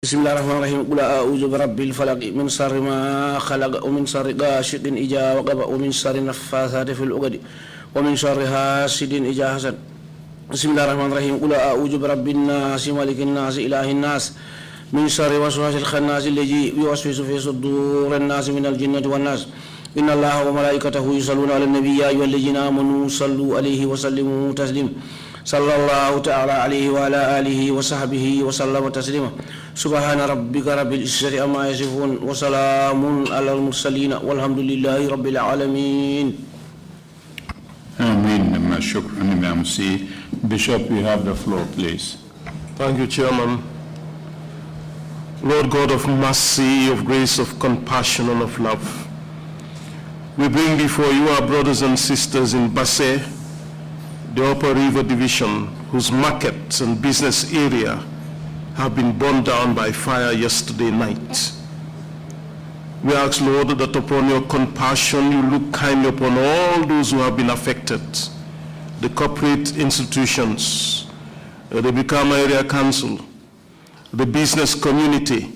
بسم الله الرحمن الرحيم قل أعوذ برب الفلق من شر ما خلق ومن شر غاشق إذا وقب ومن شر النفاثات في العقد ومن شر حاسد إذا حسد بسم الله الرحمن الرحيم قل أعوذ برب الناس ملك الناس إله الناس من شر وسواس الخناس الذي يوسوس في صدور الناس من الجنة والناس إن الله وملائكته يصلون على النبي يا أيها الذين آمنوا صلوا عليه وسلموا تسليما صلى الله تعالى عليه وعلى آله وصحبه وسلم تسليما سبحان ربك رب العزة عما يصفون وسلام على المرسلين والحمد لله رب العالمين. Amen. Shukran, Imam C. Bishop, you have the floor, please. Thank you, Chairman. Lord God of mercy, of grace, of compassion, and of love, we bring before you our brothers and sisters in Basse, the Upper River Division, whose markets and business area have been burned down by fire yesterday night. We ask, Lord, that upon your compassion you look kindly upon all those who have been affected, the corporate institutions, the Bikama Area Council, the business community,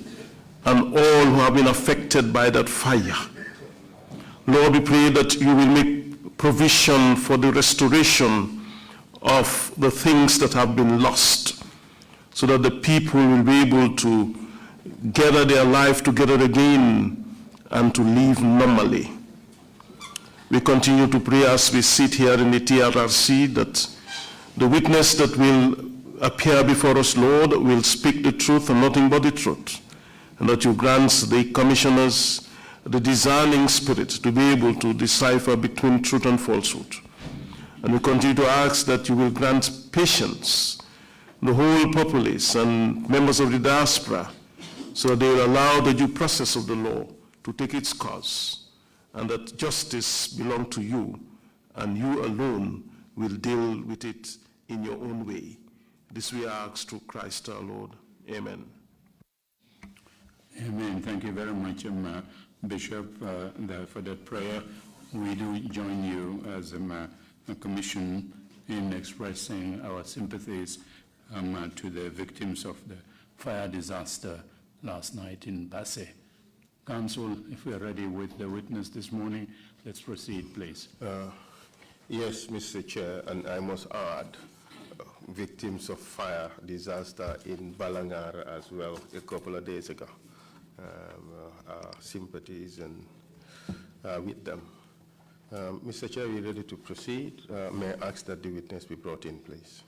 and all who have been affected by that fire. Lord, we pray that you will make provision for the restoration of the things that have been lost, so that the people will be able to gather their life together again and to live normally. We continue to pray as we sit here in the Trrc that the witness that will appear before us, Lord, will speak the truth and nothing but the truth, and that you grant the commissioners the discerning spirit to be able to decipher between truth and falsehood. And we continue to ask that you will grant patience, the whole populace and members of the diaspora, so that they will allow the due process of the law to take its course, and that justice belongs to you, and you alone will deal with it in your own way. This we ask through Christ our Lord. Amen. Amen. Thank you very much, Bishop, for that prayer. We do join you as a commission in expressing our sympathies to the victims of the fire disaster last night in Basse. Council, if we are ready with the witness this morning, let's proceed, please. Yes, Mr. Chair, and I must add, victims of fire disaster in Balangar as well a couple of days ago. Our sympathies and with them. Mr. Chair, we are ready to proceed. May I ask that the witness be brought in, please.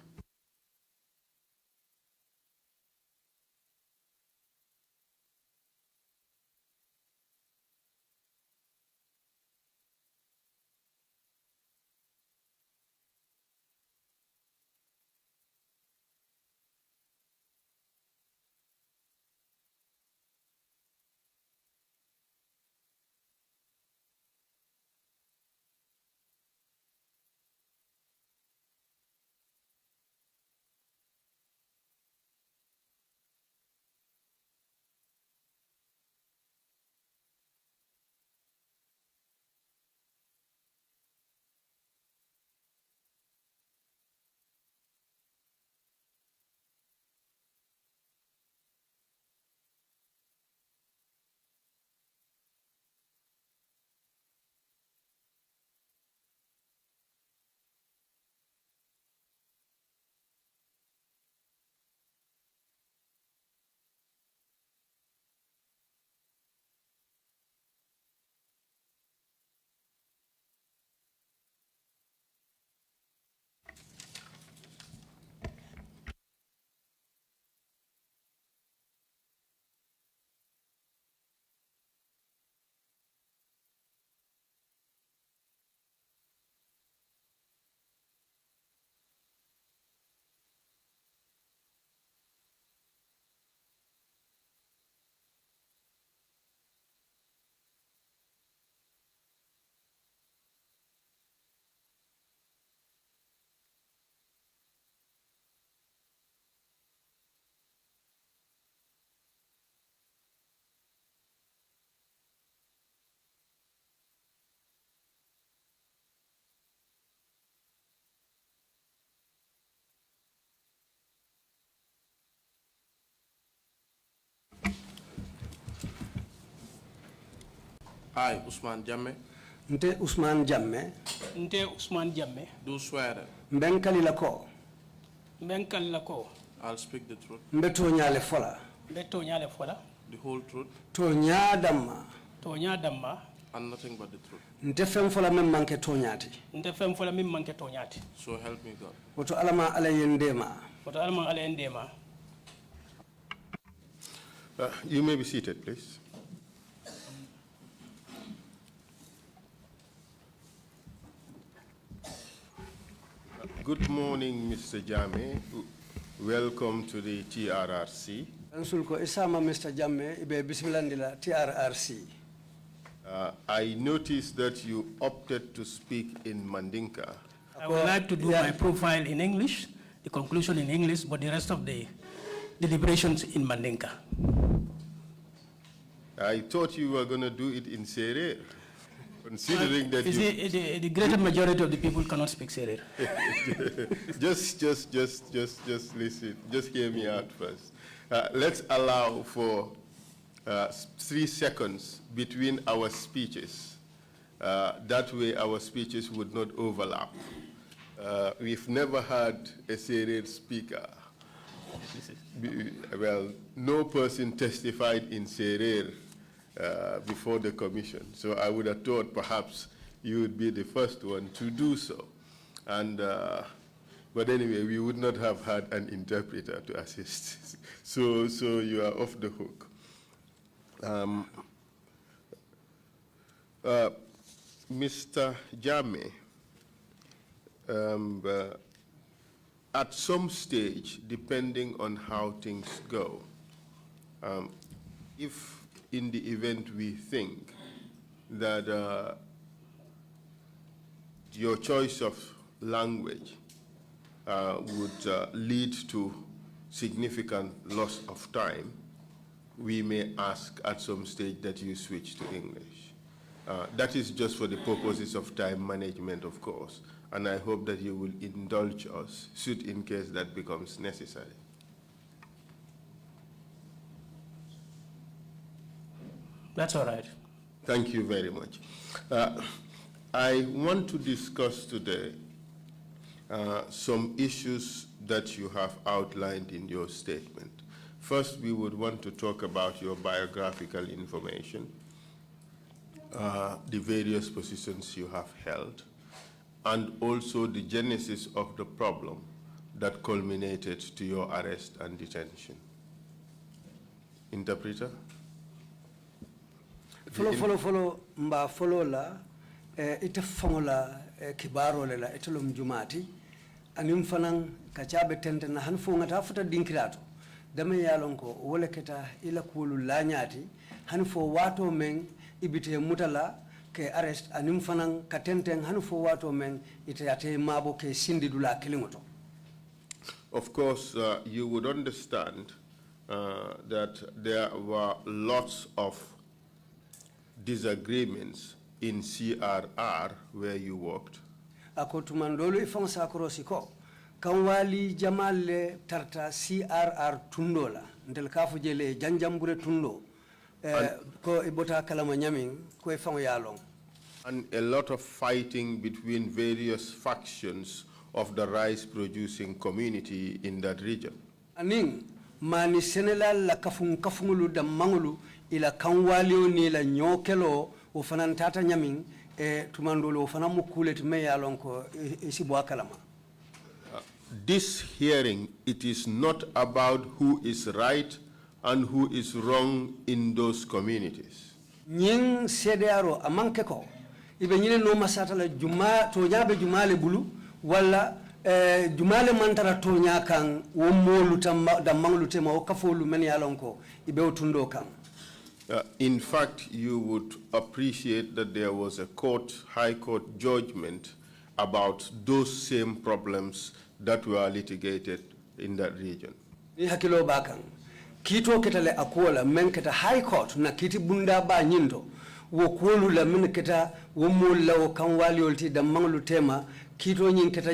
I, Usman Jammeh, Nte Usman Jammeh. Nte Usman Jammeh. do swear Mbenkali lako. Mbenkali lako. I'll speak the truth, Mbeto nyale fola. Beto nyale fola. the whole truth, To nyadama. To nyadama. and nothing but the truth. Nte fem fola mem manke to nyati. Nte fem fola mim manke to nyati. So help me God. Woto alama ala yendema. Woto alama ala endema. You may be seated, please. Good morning, Mr. Jammeh. Welcome to the TRRC. Ansulko isama Mr. Jammeh ibe bismilandila TRRC. I noticed that you opted to speak in Mandinka. I would like to do my profile in English, the conclusion in English, but the rest of the deliberations in Mandinka. I thought you were going to do it in Serer, considering that The greater majority of the people cannot speak Serer. just listen, just hear me out first. Let's allow for 3 seconds between our speeches. That way our speeches would not overlap. We've never had a Serer speaker. Well, no person testified in Serer before the commission. So I would have thought perhaps you would be the first one to do so. And, but anyway, we would not have had an interpreter to assist. So you are off the hook. Mr. Jammeh, at some stage, depending on how things go, if in the event we think that your choice of language would lead to significant loss of time, we may ask at some stage that you switch to English. That is just for the purposes of time management, of course, and I hope that you will indulge us, should in case that becomes necessary. That's all right. Thank you very much. I want to discuss today some issues that you have outlined in your statement. First, we would want to talk about your biographical information, the various positions you have held, and also the genesis of the problem that culminated to your arrest and detention. Interpreter? Follow mba follow la ite fongola kibaro lela itolum jumati anim fanan kachabe tente na hanfu ngata futa dinkirato dame yalonko wole keta ila kulu lanyati hanfo wato men ibite mutala ke arrest anim fanan katenten hanfo wato men ite ate mabo ke sindidula kilingoto. Of course, you would understand that there were lots of disagreements in CRR where you worked. Ako tumandolo ifang sakuro siko kanwali jamale tarta CRR tundola ndel kafu jele janjambure tundo ko ibota kalama nyamin ko ifang yalong. And a lot of fighting between various factions of the rice producing community in that region. Aning mani senela la kafungulu da mangulu ila kanwalio ni la nyokelo ufanan tata nyamin tumandolo ufana mukule tumeya lonko isibu akalama. This hearing, it is not about who is right and who is wrong in those communities. Nying sedearo amankeko ibe nyine no masata la juma to nyabe jumale bulu wala jumale mantara to nyakan wo molu da manglu tema o kafolu men yalonko ibe otundo kan. In fact, you would appreciate that there was a high court judgment about those same problems that were litigated in that region. Ni hakilo bakan. Kito ketale akola men keta high court na kiti bunda ba nyindo wo kolu la men keta wo molla wo kanwali olti da manglu tema kito nyin keta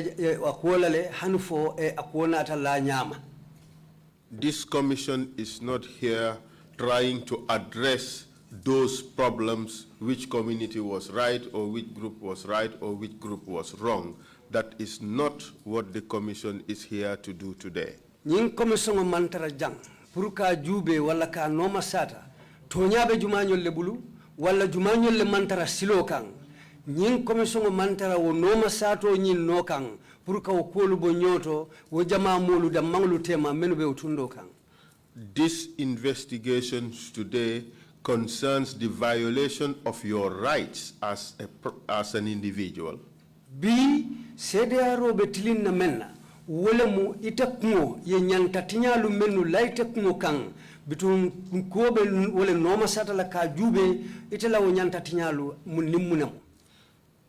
akola le hanfo akona ta la nyama. This commission is not here trying to address those problems, which community was right or which group was right or which group was wrong. That is not what the commission is here to do today. Nying commission o mantara jang pour ka jube wala ka noma sata toñabe jumañol le bulu wala jumañol le mantara silo kan nying commission o mantara wo noma sato nyin no kan pour ka o kolu bo nyoto wo jama molu da manglu tema menu be utundo kan. This investigation today concerns the violation of your rights as an individual. Bi CDRO betilin na menna wole mu ita kungo ye nyanta tinyalu menu laite kungo kan bitun kobe wole noma sata la ka jube ita la nyanta tinyalu munimmunam.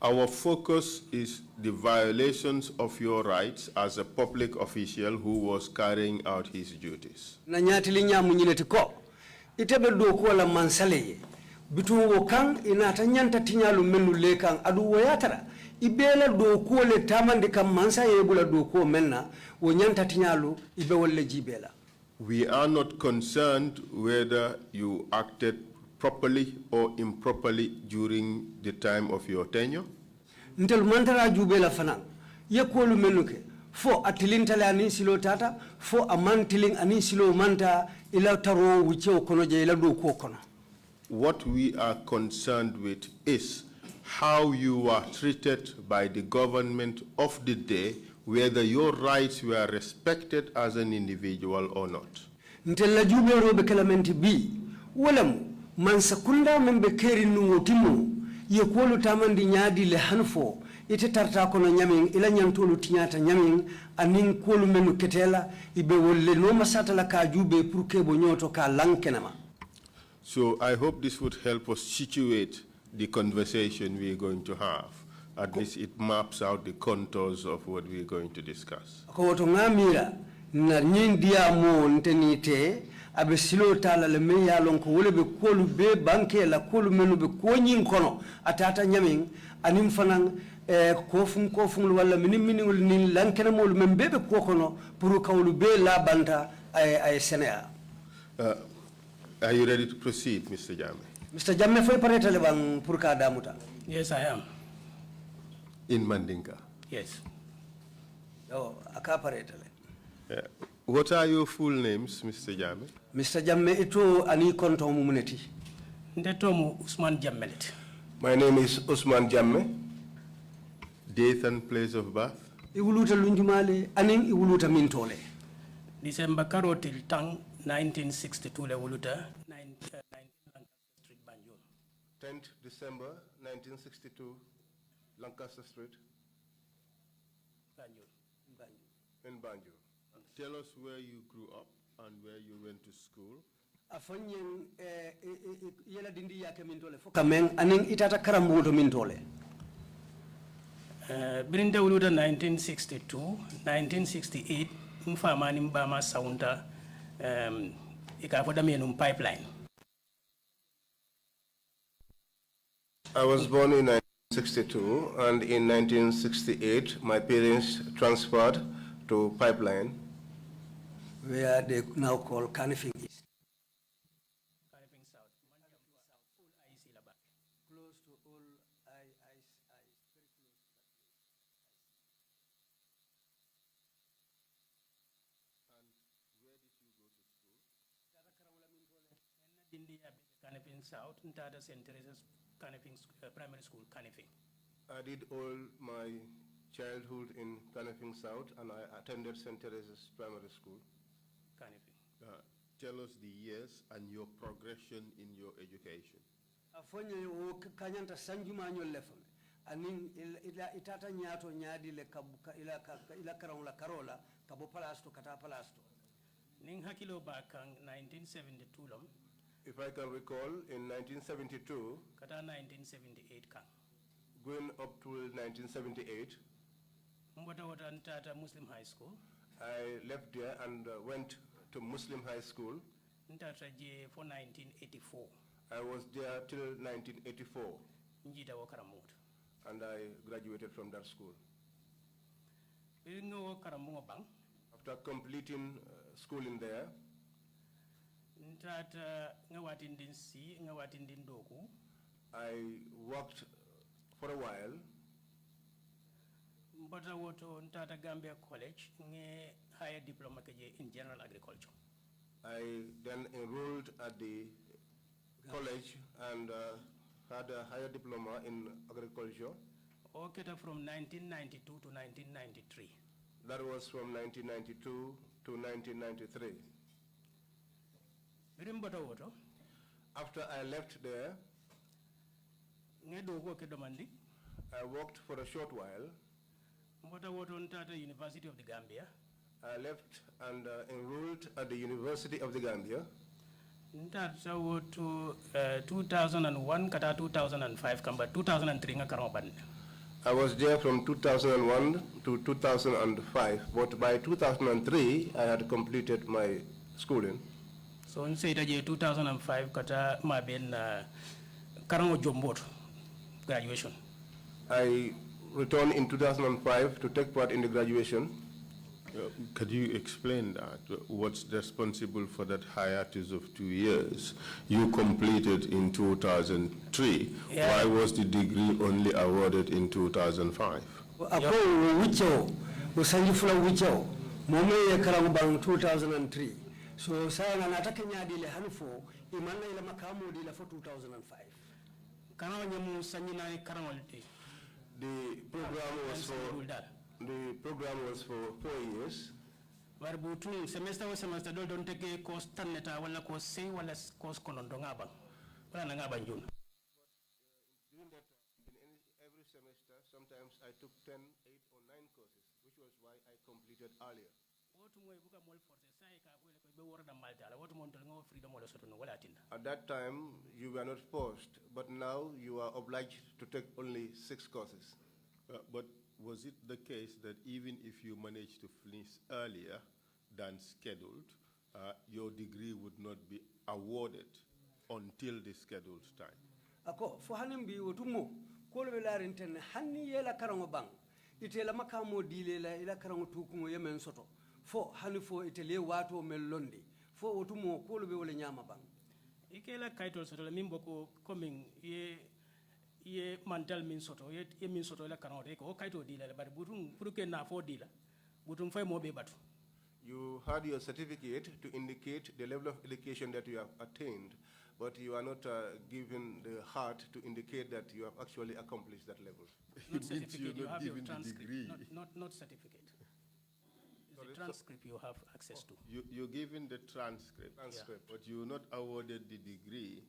Our focus is the violations of your rights as a public official who was carrying out his duties. Na nyati linya munyineti ko itebe do ko la mansale bitun wo kan inata nyanta tinyalu menu le kan adu woyatara ibela do ko le tamande kam mansa yebula do ko menna wo nyanta tinyalu ibe wolle jibela. We are not concerned whether you acted properly or improperly during the time of your tenure. Ntel mantara jubela fana ye ko lu menuke fo atilintale ani silo tata fo amantiling ani silo manta ila taro wuce kono je ila do ko kono. What we are concerned with is how you were treated by the government of the day, whether your rights were respected as an individual or not. Ntel la jubelo be kalamenti bi walamu man sakunda membe keri nungo timu ye kolu tamandi nyaadi le hanfo ite tarta kono nyamin ila nyantolu tinyata nyamin anin kolu menu ketela ibe wolle no masata la ka jube pour ke bo nyoto ka lankenama. So I hope this would help us situate the conversation we're going to have. At least it maps out the contours of what we're going to discuss. Ko woto ngamira na nyindia mo ntenite abe silo tala le me ya lon ko wole be kolu be banke la kolu menu be ko nyin kono atata nyamin anim fanan kofum wala mini ni lankena mol men bebe ko kono pour kawlu be la banta ay Sénégal. Are you ready to proceed, Mr. Jammeh? Mr. Jammeh foy pareta le bang pour ka damuta. Yes, I am. In Mandinka? Yes. Oh, aka pareta le. What are your full names, Mr. Jammeh? Mr. Jammeh ito ani konto mumuneti. Ndetomu Usman Jammelet. My name is Usman Jammeh. Date and place of birth? Iwuluta lunjumale anin iwuluta mintole. December Karotil Tang 1962 le wuluta 19 Lancaster Street Banjul. 10th December 1962, Lancaster Street. Banjul. In Banjul. Tell us where you grew up and where you went to school. Afanyen yela dindi yake mintole foka men anin itata karambuto mintole. Birinde wuluta 1962, 1968 mfama ni mbama saunda ikafoda mienum pipeline. I was born in 1962, and in 1968, my parents transferred to Pipeline, Where they now call Canifing East. Canifing South. Close to all very close. And where did you go to school? Canifing South, Ntada St. Teresa's Canifing Primary School, Canifing. I did all my childhood in Canifing South, and I attended St. Teresa's Primary School. Canifing. Tell us the years and your progression in your education. Afonye o kanyanta sanjuma nyol lefame. Anin itata nyato nyadi le kabuka ila karola karola kabo palasto kata palasto. Ning hakilo bakang 1972 lom. If I can recall, in 1972, Kata 1978 kang. going up to 1978, Mbota wata Ntata Muslim High School. I left there and went to Muslim High School. Ntata je for 1984. I was there till 1984, Njita wakaramut. and I graduated from that school. Biringo wakaramungo bang. After completing schooling there, Ntata ngawatindin si ngawatindin doku. I worked for a while. Mbota woto ntata Gambia College nge higher diploma in general agriculture. I then enrolled at the college and had a higher diploma in agriculture. Okay, from 1992 to 1993. That was from 1992 to 1993. After I left there, I worked for a short while. University of the Gambia. I left and enrolled at the University of the Gambia. So to 2001 kata 2005 kamba 2003 nga karoban. I was there from 2001 to 2005, but by 2003 I had completed my schooling. So in say 2005 kata ma ben karango jombot graduation. I returned in 2005 to take part in the graduation. Could you explain that? What's responsible for that hiatus of 2 years? You completed in 2003. Yeah. Why was the degree only awarded in 2005? Apo wicho usanjifula wicho mome ye karamu bang 2003. So saya na nataka nyadile hanfo imana ila makamu dila for 2005. Karamu nyamu sanjina karamu The program was for 4 years. Warbutu semester wa semester don't take course taneta wala course say wala course konondo ngaba. Wala ngaba njuna. During that time, in every semester, sometimes I took 10, 8 or 9 courses, which was why I completed earlier. At that time, you were not forced, but now you are obliged to take only 6 courses. But was it the case that even if you managed to finish earlier than scheduled, your degree would not be awarded until the scheduled time? Ako fo hanim bi wotumo ko le larinten hanni yela karango bang itela makamo dile la ila karango tukumo yemen soto fo hani fo itele wato mel londi fo wotumo ko le be wala nyama bang ikela kaitol soto la mimbo ko coming ye mantal min soto ye min soto la karango ko kaito dile la bari butum pour que na fo dila butum fay mo be batu. You had your certificate to indicate the level of education that you have attained, but you are not given the heart to indicate that you have actually accomplished that level. Not certificate, you have your transcript, not certificate. It's the transcript you have access to. You're given the transcript, but you're not awarded the degree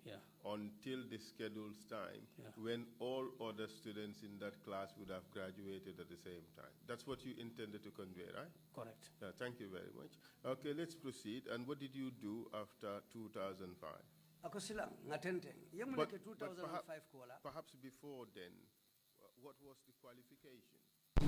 until the scheduled time when all other students in that class would have graduated at the same time. That's what you intended to convey, right? Correct. Thank you very much. Okay, let's proceed. And what did you do after 2005? Ako sila ngatenteng yemule ke 2005 kola perhaps before then, what was the qualification?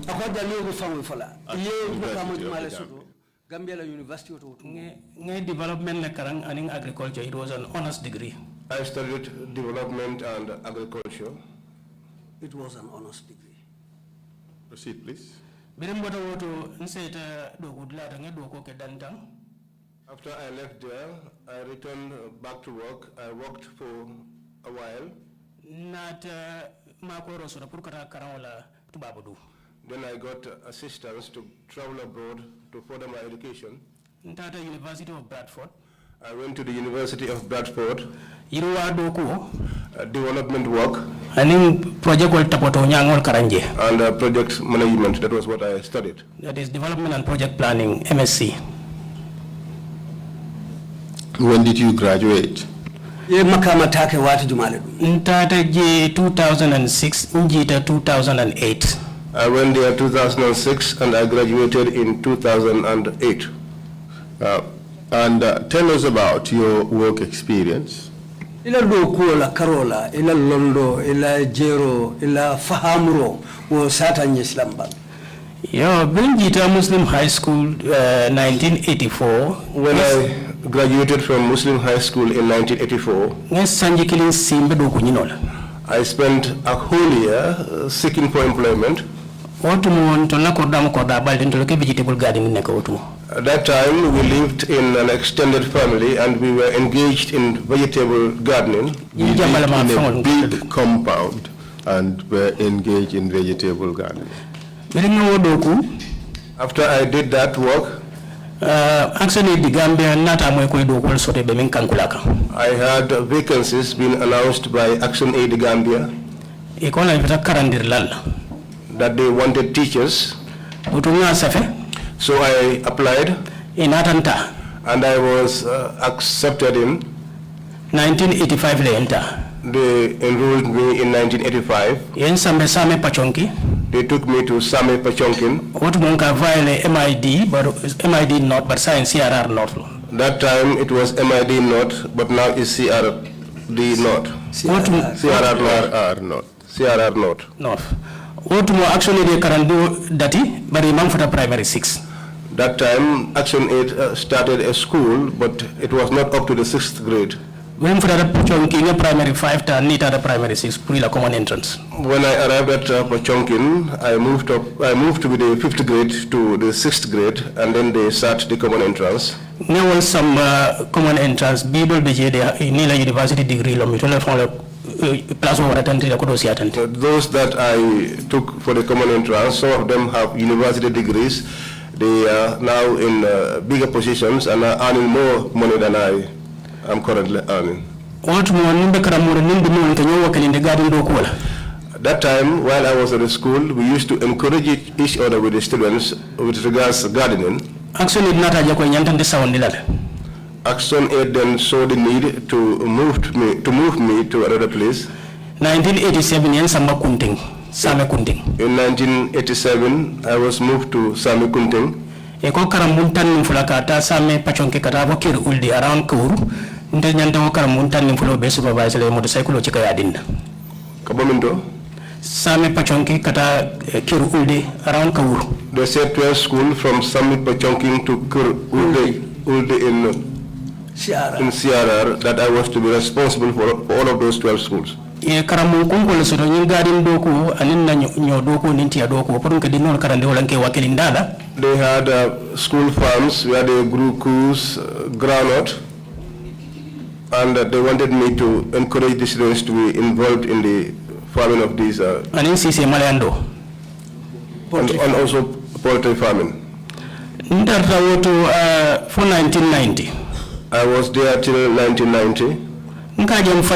ako dalu famu fala ye makamo male soto Gambia la University of Nge development na karang aning agriculture, it was an honors degree. I studied development and agriculture. It was an honors degree. Proceed, please. Biremboto woto nseta do gudla nge do ko ke dantang. After I left there, I returned back to work. I worked for a while. Nata makoro sura pour kata karangola tubabadu. Then I got assistance to travel abroad to further my education. Ntata University of Bradford. I went to the University of Bradford. Iruwa doku. Development work. Aning project wal tapoto nyangol karanje. And project management. That was what I studied. That is development and project planning, MSc. When did you graduate? Ye makama take wati jumale. Ntata je 2006, njita 2008. I went there 2006 and I graduated in 2008. And tell us about your work experience. Ila doko la karola, ila londo, ila jero, ila fahamro, wo sata nyislamba. Yo, Benjita Muslim High School, 1984. When I graduated from Muslim High School in 1984, I spent a whole year seeking for employment. Vegetable gardening. At that time, we lived in an extended family and we were engaged in vegetable gardening. We lived in a big compound and were engaged in vegetable gardening. After I did that work, I had vacancies being announced by Action Aid Gambia that they wanted teachers. So I applied and I was accepted in 1985. They enrolled me in 1985. They took me to Same Pachonkin. What Munka violate MID, but MID not, but science CRR not. That time it was MID not, but now it's CRD not. CRR not. CRR not. Not. What more actually they can do that, but imam for the primary 6. That time Action Aid started a school, but it was not up to the 6th grade. When for the Pachonkin primary 5 to need the primary 6, pre la common entrance. When I arrived at Pachonkin, I moved to the 5th grade to the 6th grade, and then they start the common entrance. There was some common entrance. Bible BJ in Nila University degree. Those that I took for the common entrance, some of them have university degrees. They are now in bigger positions and are earning more money than I am currently earning. At that time, while I was at the school, we used to encourage each other with the students with regards to gardening. Action Aid then saw the need to move me to another place. 1987, in 1987, I was moved to Same Kunting. Eko karamuntan fulakata Same Pachonke katabo kir uldi around Kuru. Ntenyanta karamuntan fulo be supervisor le motorcycle chika yadinda. Kabaminto? Same Pachonke kata kir uldi around Kuru. They said 12 school from Same Pachonking to Kir Uldi in CRR that I was to be responsible for all of those 12 schools. They had school farms where they grew coos, groundnut, and they wanted me to encourage the students to be involved in the farming of these and also poultry farming. For 1990. I was there till 1990. I noticed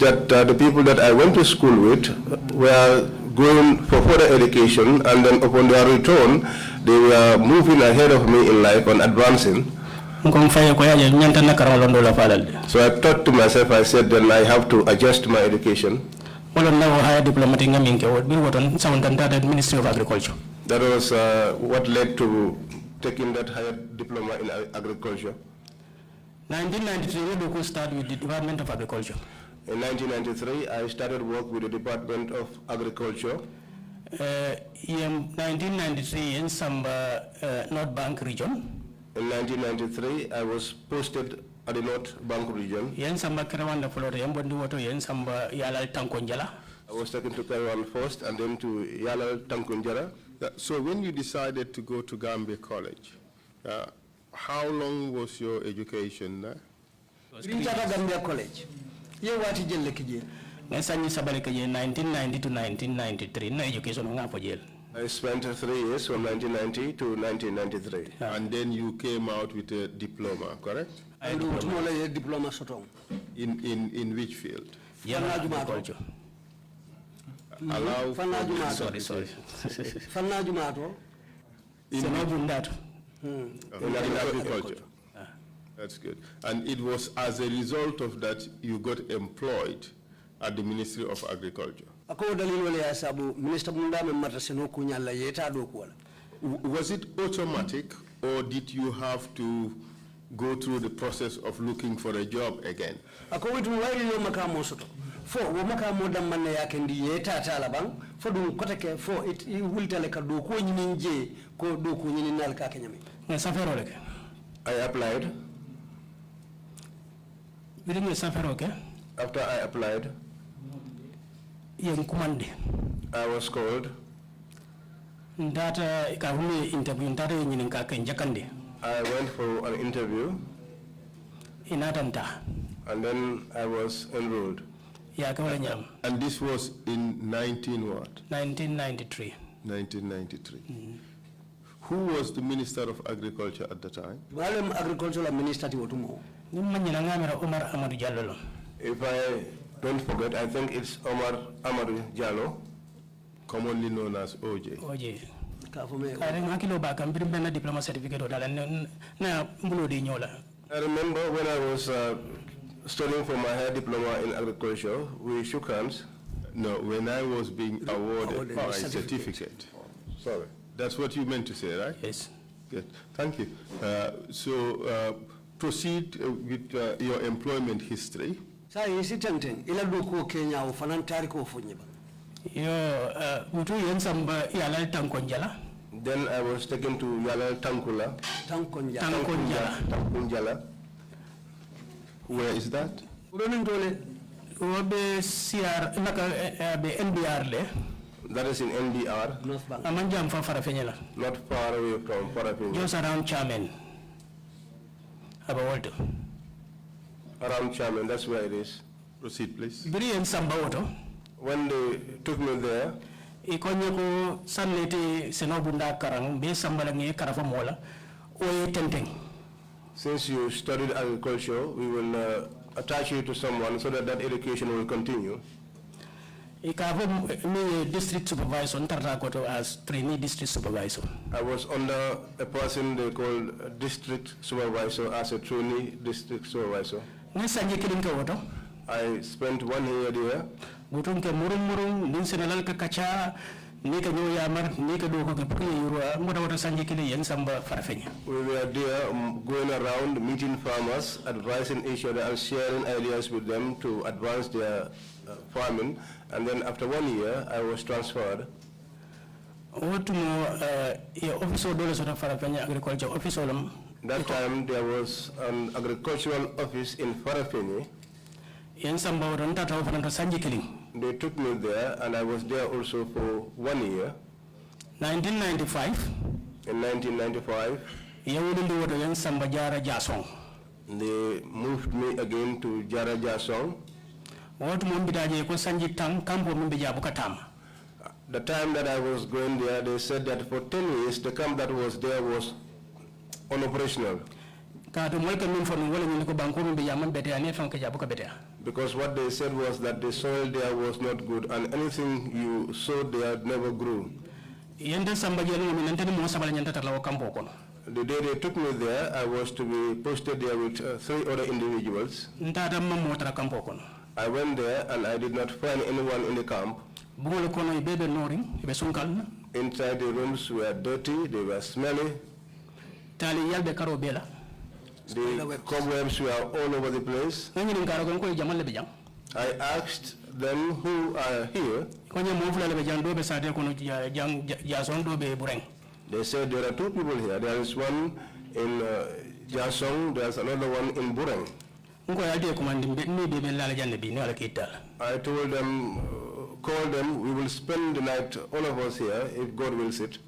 that the people that I went to school with were going for further education, and then upon their return, they were moving ahead of me in life and advancing. So I thought to myself, I said, then I have to adjust my education. Ministry of Agriculture. That was what led to taking that higher diploma in agriculture. 1993, we started with the Department of Agriculture. In 1993, I started work with the Department of Agriculture. In 1993, in some North Bank region. In 1993, I was posted at the North Bank region. I was taken to Kaiwan first and then to Yalal Tankunjara. So when you decided to go to Gambia College, how long was your education there? Gambia College. 1990 to 1993. No education. I spent 3 years from 1990 to 1993. And then you came out with a diploma, correct? I diploma. Diploma in which field? Agriculture. Allow. Sorry. In agriculture. That's good. And it was as a result of that you got employed at the Ministry of Agriculture. Was it automatic, or did you have to go through the process of looking for a job again? Fo wo maka modam man yake ndi yeta tala bang fo dum kotake fo it wultale ka do ko nyini je ko do ko nyini nal ka kenyami na safero leke I applied. Bidim safero ke after I applied yen kumande I was called. ndata ka humi interview ndata yin ka kan jakande I went for an interview. Inatanta. And then I was enrolled. Ya kawala nyam. And this was in 1993. 1993. Who was the Minister of Agriculture at the time? Walem agricultural minister ti wotumo. Nimanyina ngamera Omar Amadou Diallo. If I don't forget, I think it's Omar Amadou Diallo, commonly known as OJ. OJ. Kare ngakilo ba kam birimbe diploma certificate odala na mbulo di nyola. I remember when I was studying for my higher diploma in agriculture, we shook hands. No, when I was being awarded my certificate. Sorry. That's what you meant to say, right? Yes. Good. Thank you. Proceed with your employment history. Sa isi tenten ila duko Kenya o fanan tariko funyiba. Yo mutu yen samba yala tankonjala. Then I was taken to Yala Tankula. Tankonjala. Where is that? Obe CR naka be NBR le. That is in NDR. North Bank. Amanjam fa Farafenela. Not far away from Farafenye. Just around Chairman. About Around Chairman, that's where it is. Proceed, please. Biri en samba woto. When they took me there, Ikonyeko sanete senobunda karang be sambala nge karafa mola oye tenteng. Since you studied agriculture, we will attach you to someone so that that education will continue. Ikavo me district supervisor ntarrakoto as trainee district supervisor. I was under a person they called district supervisor as a trainee district supervisor. Ngesanje kilinka woto. I spent 1 year there. Butunke murung din senalal ka kacha ni ka nyo yamar ni ka do ko ke yuro moda wata sanje kili yen samba Farafenya. We were there going around meeting farmers, advising each other and sharing ideas with them to advance their farming. And then after 1 year, I was transferred. Otumo officer dole sota Farafenya agriculture officer lam. That time there was an agricultural office in Farafenye. Yen samba wata ntata wafana sanje kili. They took me there and I was there also for 1 year. 1995. In 1995. Yawundi wata yen samba Jara Jasong. They moved me again to Jara Jasong. What Mumbitaje ko sanji tang kampo mumbijabu katama. The time that I was going there, they said that for 10 years, the camp that was there was unoperational. Because what they said was that the soil there was not good and anything you sowed there never grew. The day they took me there, I was to be posted there with 3 other individuals. I went there and I did not find anyone in the camp. Inside the rooms were dirty, they were smelly. The cobwebs were all over the place. I asked them who are here. They said there are 2 people here. There is one in Jasong, there's another one in Bureng. I told them, call them, we will spend the night, all of us here, if God wills it.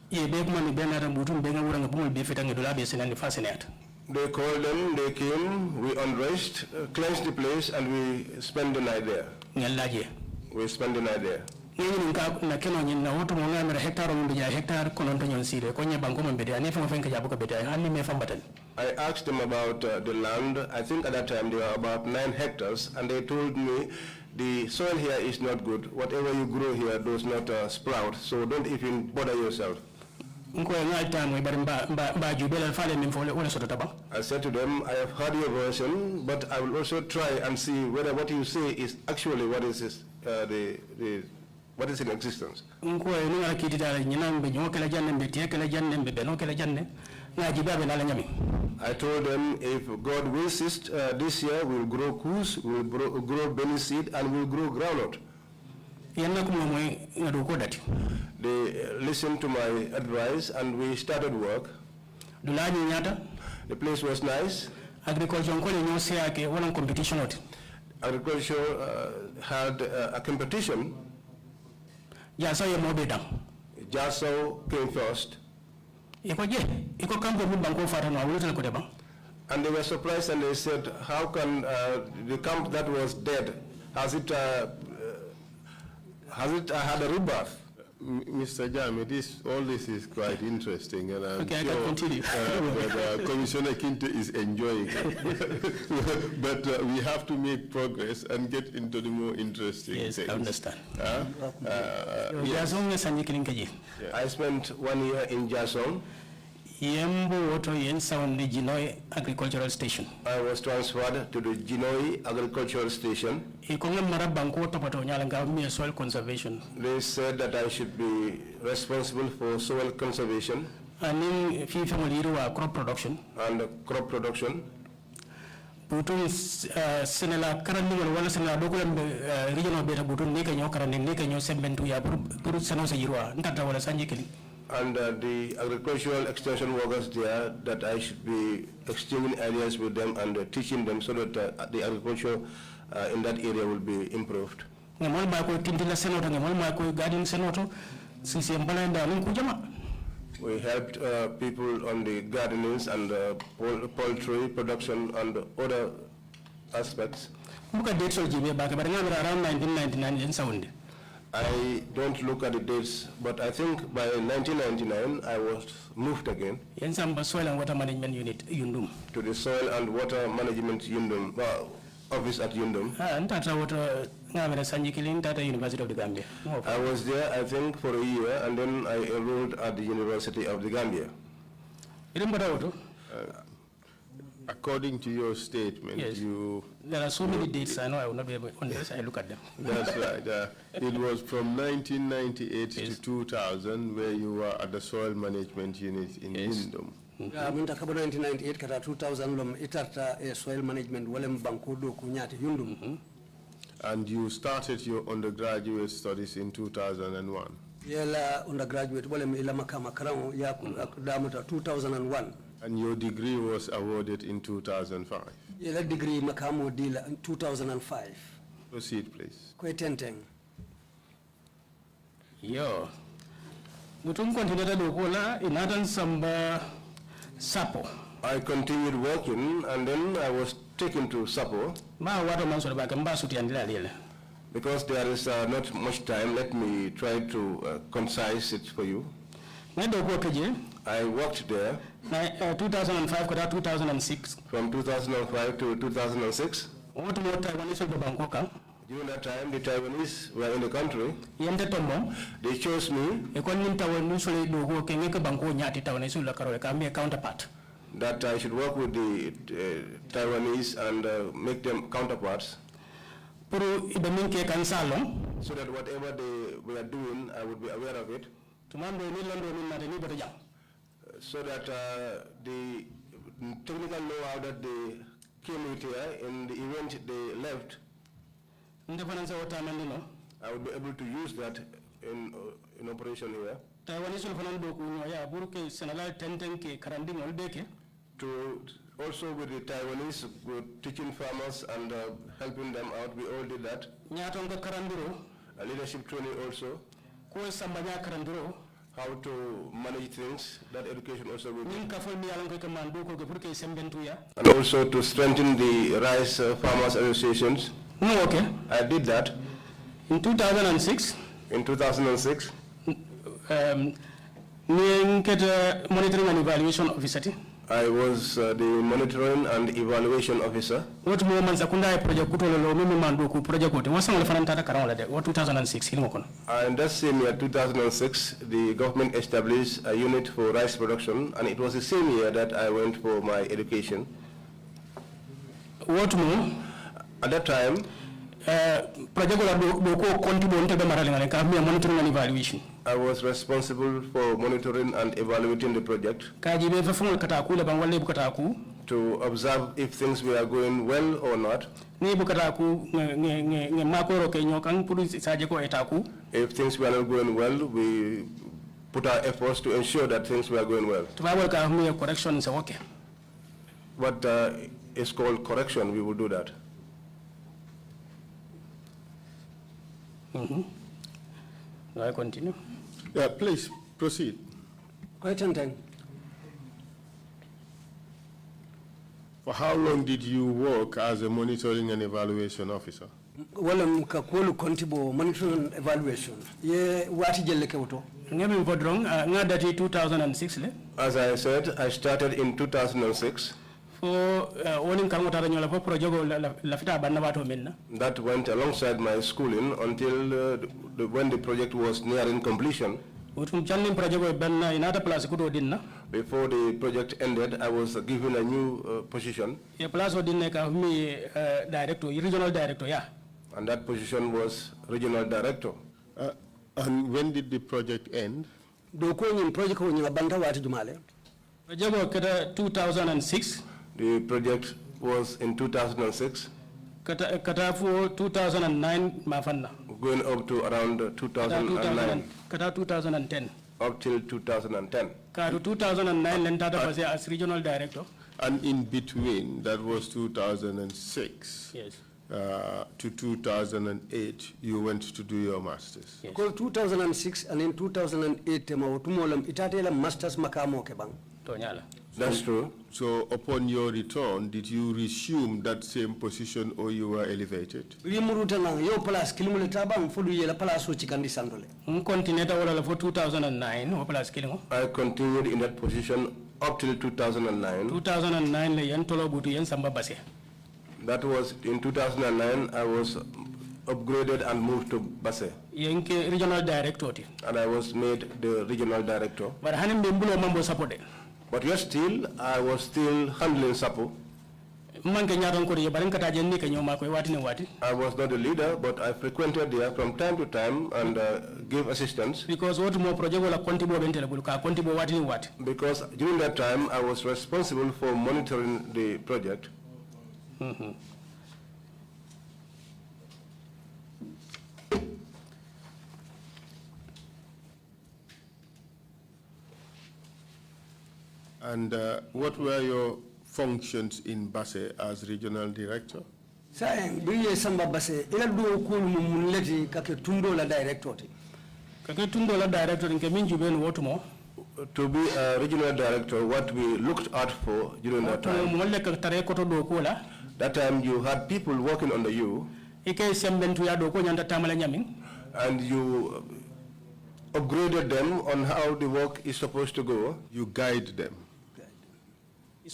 They called them, they came, we undressed, cleansed the place, and we spent the night there. We spent the night there. I asked them about the land. I think at that time there were about 9 hectares, and they told me the soil here is not good. Whatever you grow here does not sprout, so don't even bother yourself. I said to them, I have heard your version, but I will also try and see whether what you say is actually what is what is in existence. I told them, if God wills it, this year we'll grow coos, we'll grow belly seed, and we'll grow groundnut. They listened to my advice and we started work. The place was nice. Agriculture competition. Agriculture had a competition. Jaso ye mobe dang. Jaso came first. Iko kampo mu banko fata no awutel ko de bang. And they were surprised and they said, how can the camp that was dead, has it had a rebirth? Mr. Jami, all this is quite interesting, and I'm okay, sure I can continue. that Commissioner Kinte is enjoying it. But we have to make progress and get into the more interesting things. Yes, I understand. Yes. I spent 1 year in Jasong. Yembo Woto Yen Sound the Jinoi Agricultural Station. I was transferred to the Jinoi Agricultural Station. Soil conservation. They said that I should be responsible for soil conservation and crop production. And crop production. Butun Senela currently wala Senela local regional beta Butun Nika Nyoka and Nika Nyo Sementu Ya Purut Sanosa Yirua, Ntata wala Sanjikili. And the agricultural extension workers there, that I should be exchanging ideas with them and teaching them so that the agriculture in that area will be improved. We helped people on the gardenings and poultry production and other aspects. Look at dates around 1999. I don't look at the dates, but I think by 1999 I was moved again Soil and Water Management Unit, Yundum. To the Soil and Water Management Yundum, office at Yundum. And Tata Water Sanjikilin, Tata University of the Gambia. I was there, I think, for a year, and then I enrolled at the University of the Gambia. According to your statement, yes. There are so many dates, I know I will not be able to, unless I look at them. That's right. It was from 1998 yes. to 2000 where you were at the Soil Management Unit in Yundum. I mean, 1998 kata 2000 lom itarta soil management walem banko do kunyati Yundum. And you started your undergraduate studies in 2001. Yela undergraduate walem ilama kama karamo ya kudamata 2001. And your degree was awarded in 2005. Yela degree makamo deal in 2005. Proceed, please. Kwetenteng. Yo. Mutum continued to work in Adan Samba Sapo. I continued working and then I was taken to Sapo. Because there is not much time, let me try to concise it for you. I worked there 2005 to 2006. From 2005 to 2006. During that time, the Taiwanese were in the country. They chose me that I should work with the Taiwanese and make them counterparts. So that whatever they were doing, I would be aware of it. So that the technical know-how that they came with here, in the event they left, I would be able to use that in operation here. To also with the Taiwanese, teaching farmers and helping them out, we all did that. Leadership training also. How to manage things, that education also will be. And also to strengthen the rice farmers associations. No, okay. I did that. In 2006. In 2006. Monitoring and evaluation officer. I was the monitoring and evaluation officer. What moments akunda project kutolo mimi manduku project kote wasa ngale tata karawala de 2006 ilimokono. In that same year 2006 the government established a unit for rice production, and it was the same year that I went for my education. What more? At that time project ko contribute be maralingale ka monitoring and evaluation. I was responsible for monitoring and evaluating the project to observe if things were going well or not. If things were not going well, we put our efforts to ensure that things were going well. What is called correction, we will do that. I continue. Yeah, please proceed. Quite ten. For how long did you work as a monitoring and evaluation officer? Wala mkakulu kontibo monitoring evaluation. Ye wati jelle kewto. Ngemi podrong nga dati 2006 le. As I said, I started in 2006. For woni kango tara nyola for project la fita banna bato menna. That went alongside my schooling until when the project was nearing completion. Utum channing project banna inata place kudo dinna. Before the project ended, I was given a new position. Ye place o dinne ka mi director, regional director ya. And that position was regional director. And when did the project end? Do ko nyin project ko nyin banta wati jumale. Project o kata 2006. The project was in 2006. Kata for 2009 mafanna. Going up to around 2009. Kata 2010. Up till 2010. Kata 2009 lentata pase as regional director. And in between, that was 2006. Yes. To 2008, you went to do your masters. Yes. 2006 and in 2008 ma utumolam itatela masters makamo ke bang. Tonyala. That's true. So upon your return, did you resume that same position or you were elevated? Rimuruta nang yo plus kilimule tabang fudu yela plus o chikandi sandole. Continued for 2009 o plus kilingo. I continued in that position up till 2009. 2009 le yen tolo butu yen samba base. That was in 2009. I was upgraded and moved to Basse. Yenke regional director. And I was made the regional director. But hanim bimbulo mambo support. But yet still, I was still handling SAPO. I was not a leader, but I frequented there from time to time and gave assistance. Because during that time, I was responsible for monitoring the project. And what were your functions in Basse as regional director? Sayang biye samba Basse ila do ko mun leti kake tundo la director ti. Kake tundo la director nke minju ben wotumo. To be a regional director, what we looked out for during that time. That time you had people working under you. And you upgraded them on how the work is supposed to go. You guide them. The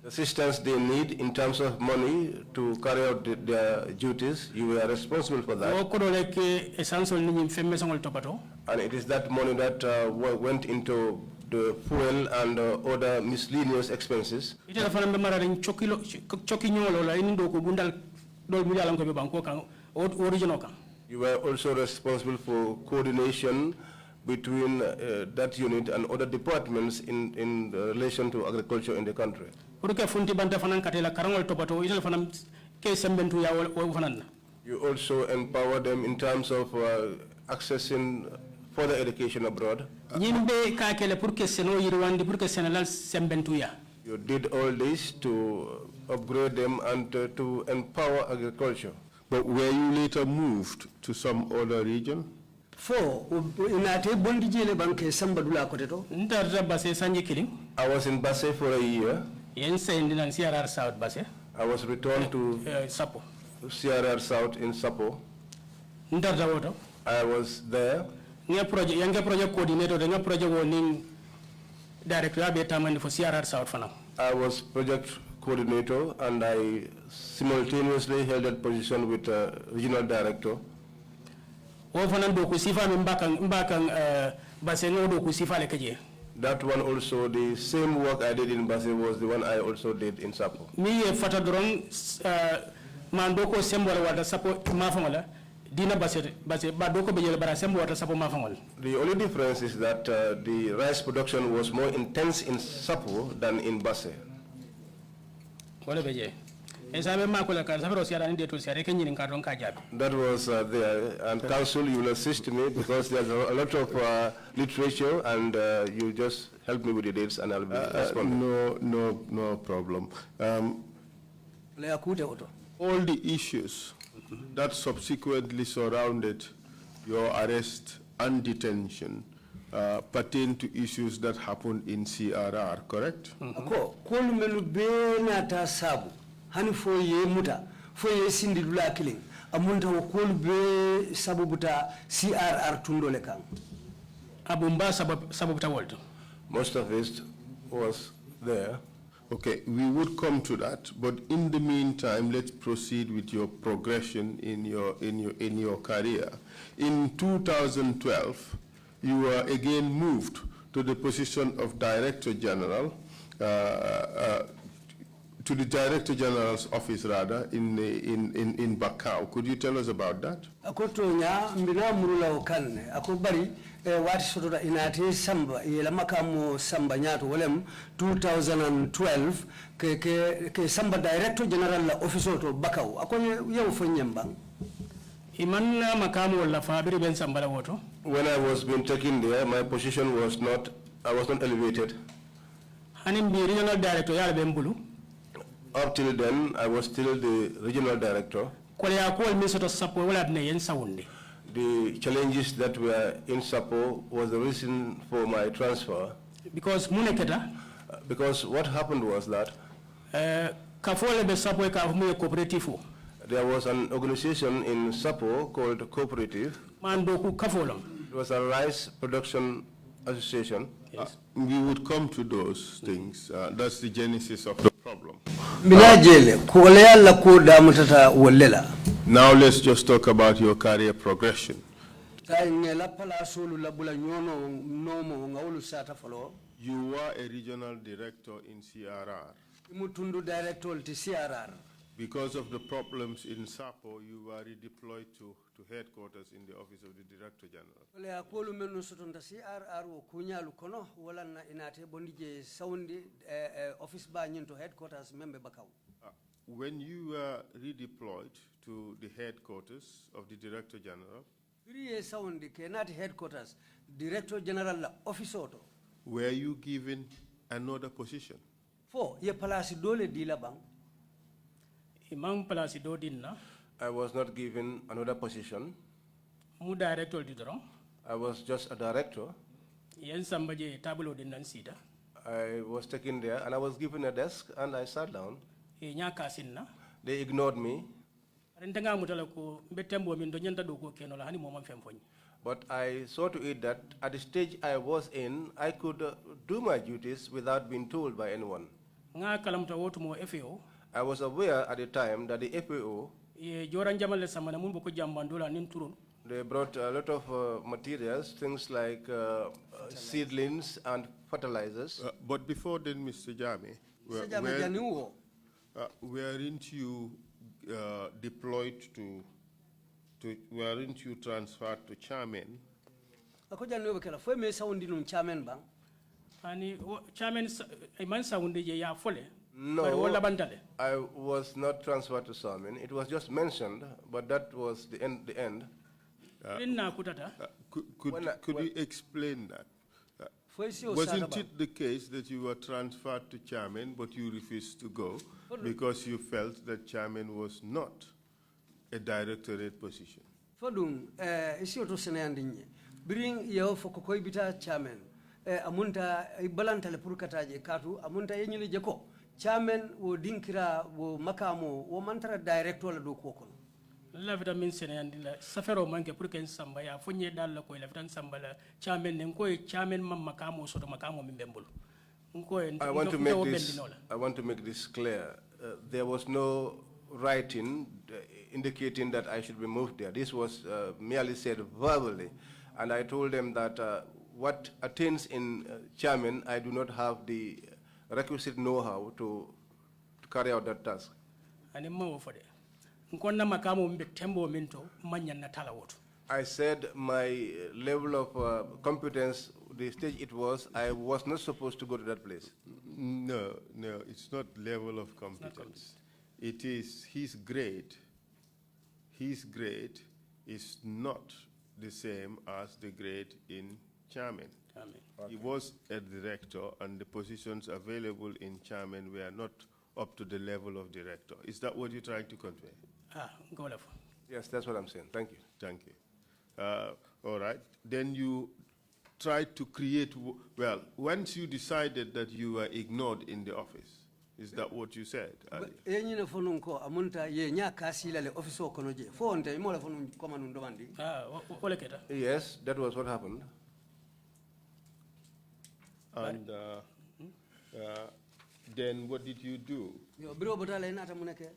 assistance they need in terms of money to carry out their duties, you were responsible for that. And it is that money that went into the fuel and other miscellaneous expenses. You were also responsible for coordination between that unit and other departments in relation to agriculture in the country. You also empower them in terms of accessing further education abroad. You did all this to upgrade them and to empower agriculture. But were you later moved to some other region? I was in Basse for a year. I was returned to CRR South in Sapo. I was there. I was project coordinator and I simultaneously held that position with regional director. That one also, the same work I did in Basse was the one I also did in Sapo. The only difference is that the rice production was more intense in Sapo than in Basse. That was there, and council, you will assist me because there's a lot of literature, and you just help me with the dates, and I'll be responding. No problem. All the issues that subsequently surrounded your arrest and detention pertain to issues that happened in CRR, correct? Ako kolu melu be na ta sabu hani fo ye muta fo ye sindi dula killing amunta wo kolu be sabu buta CRR tundole kan abumba sabu buta wolto. Most of it was there. Okay, we would come to that, but in the meantime, let's proceed with your progression in your career. In 2012, you were again moved to the position of Director General, to the Director General's office rather in Bakau. Could you tell us about that? akoto nya mbina murula okanne akobari wati sotoda inati samba yela makamu samba nyato walem 2012 ke samba Director General la office to Bakau akonye yew fo nyembang imanna makamu wala fabiri ben sambala woto. When I was being taken there, my position was not, I was not elevated. Hanim bi regional director yala ben bulu. Up till then, I was still the regional director. The challenges that were in Sapo was the reason for my transfer. Because what happened was that there was an organization in Sapo called Cooperative. It was a rice production association. Yes. We would come to those things. That's the genesis of the problem. Now let's just talk about your career progression. You were a regional director in CRR. Because of the problems in Sapo, you were redeployed to headquarters in the office of the Director General. When you were redeployed to the headquarters of the Director General, were you given another position? I was not given another position. I was just a director. I was taken there and I was given a desk and I sat down. They ignored me. But I saw to it that at the stage I was in, I could do my duties without being told by anyone. I was aware at the time that the FAO, they brought a lot of materials, things like seedlings and fertilizers. But before then, Mr. Jame, weren't you deployed weren't you transferred to chairman? No, I was not transferred to Salmin. It was just mentioned, but that was the end. Could you explain that? Wasn't it the case that you were transferred to chairman, but you refused to go because you felt that chairman was not a directorate position? Bring your Fokoibita chairman, Amunta Balantale Purkataje Katu, Amunta Yenili Jako, chairman, wo Dinkira, wo Makamo, wo Mantra director do Kokon. Lavida mention and Safero Manke Purken Sambaya, Funye Dalla Koi, Laftan Sambala, chairman, and Koi, chairman Makamo, sort of Makamo Mimbembul. I want to make this clear. There was no writing indicating that I should be moved there. This was merely said verbally. And I told them that what attains in chairman, I do not have the requisite know-how to carry out that task. I said my level of competence, the stage it was, I was not supposed to go to that place. No, it's not level of competence. It is his grade. His grade is not the same as the grade in chairman. Okay. He was a director, and the positions available in chairman were not up to the level of director. Is that what you're trying to convey? Yes, that's what I'm saying. Thank you. Thank you. All right. Then you tried to create, well, once you decided that you were ignored in the office, is that what you said? Yenyine fonun ko amunta ye nya kasila le office kono je. Fo onte mo la fonun koma nun domandi. Ole keta. Yes, that was what happened. And then what did you do? Yo biro botale nata muneke.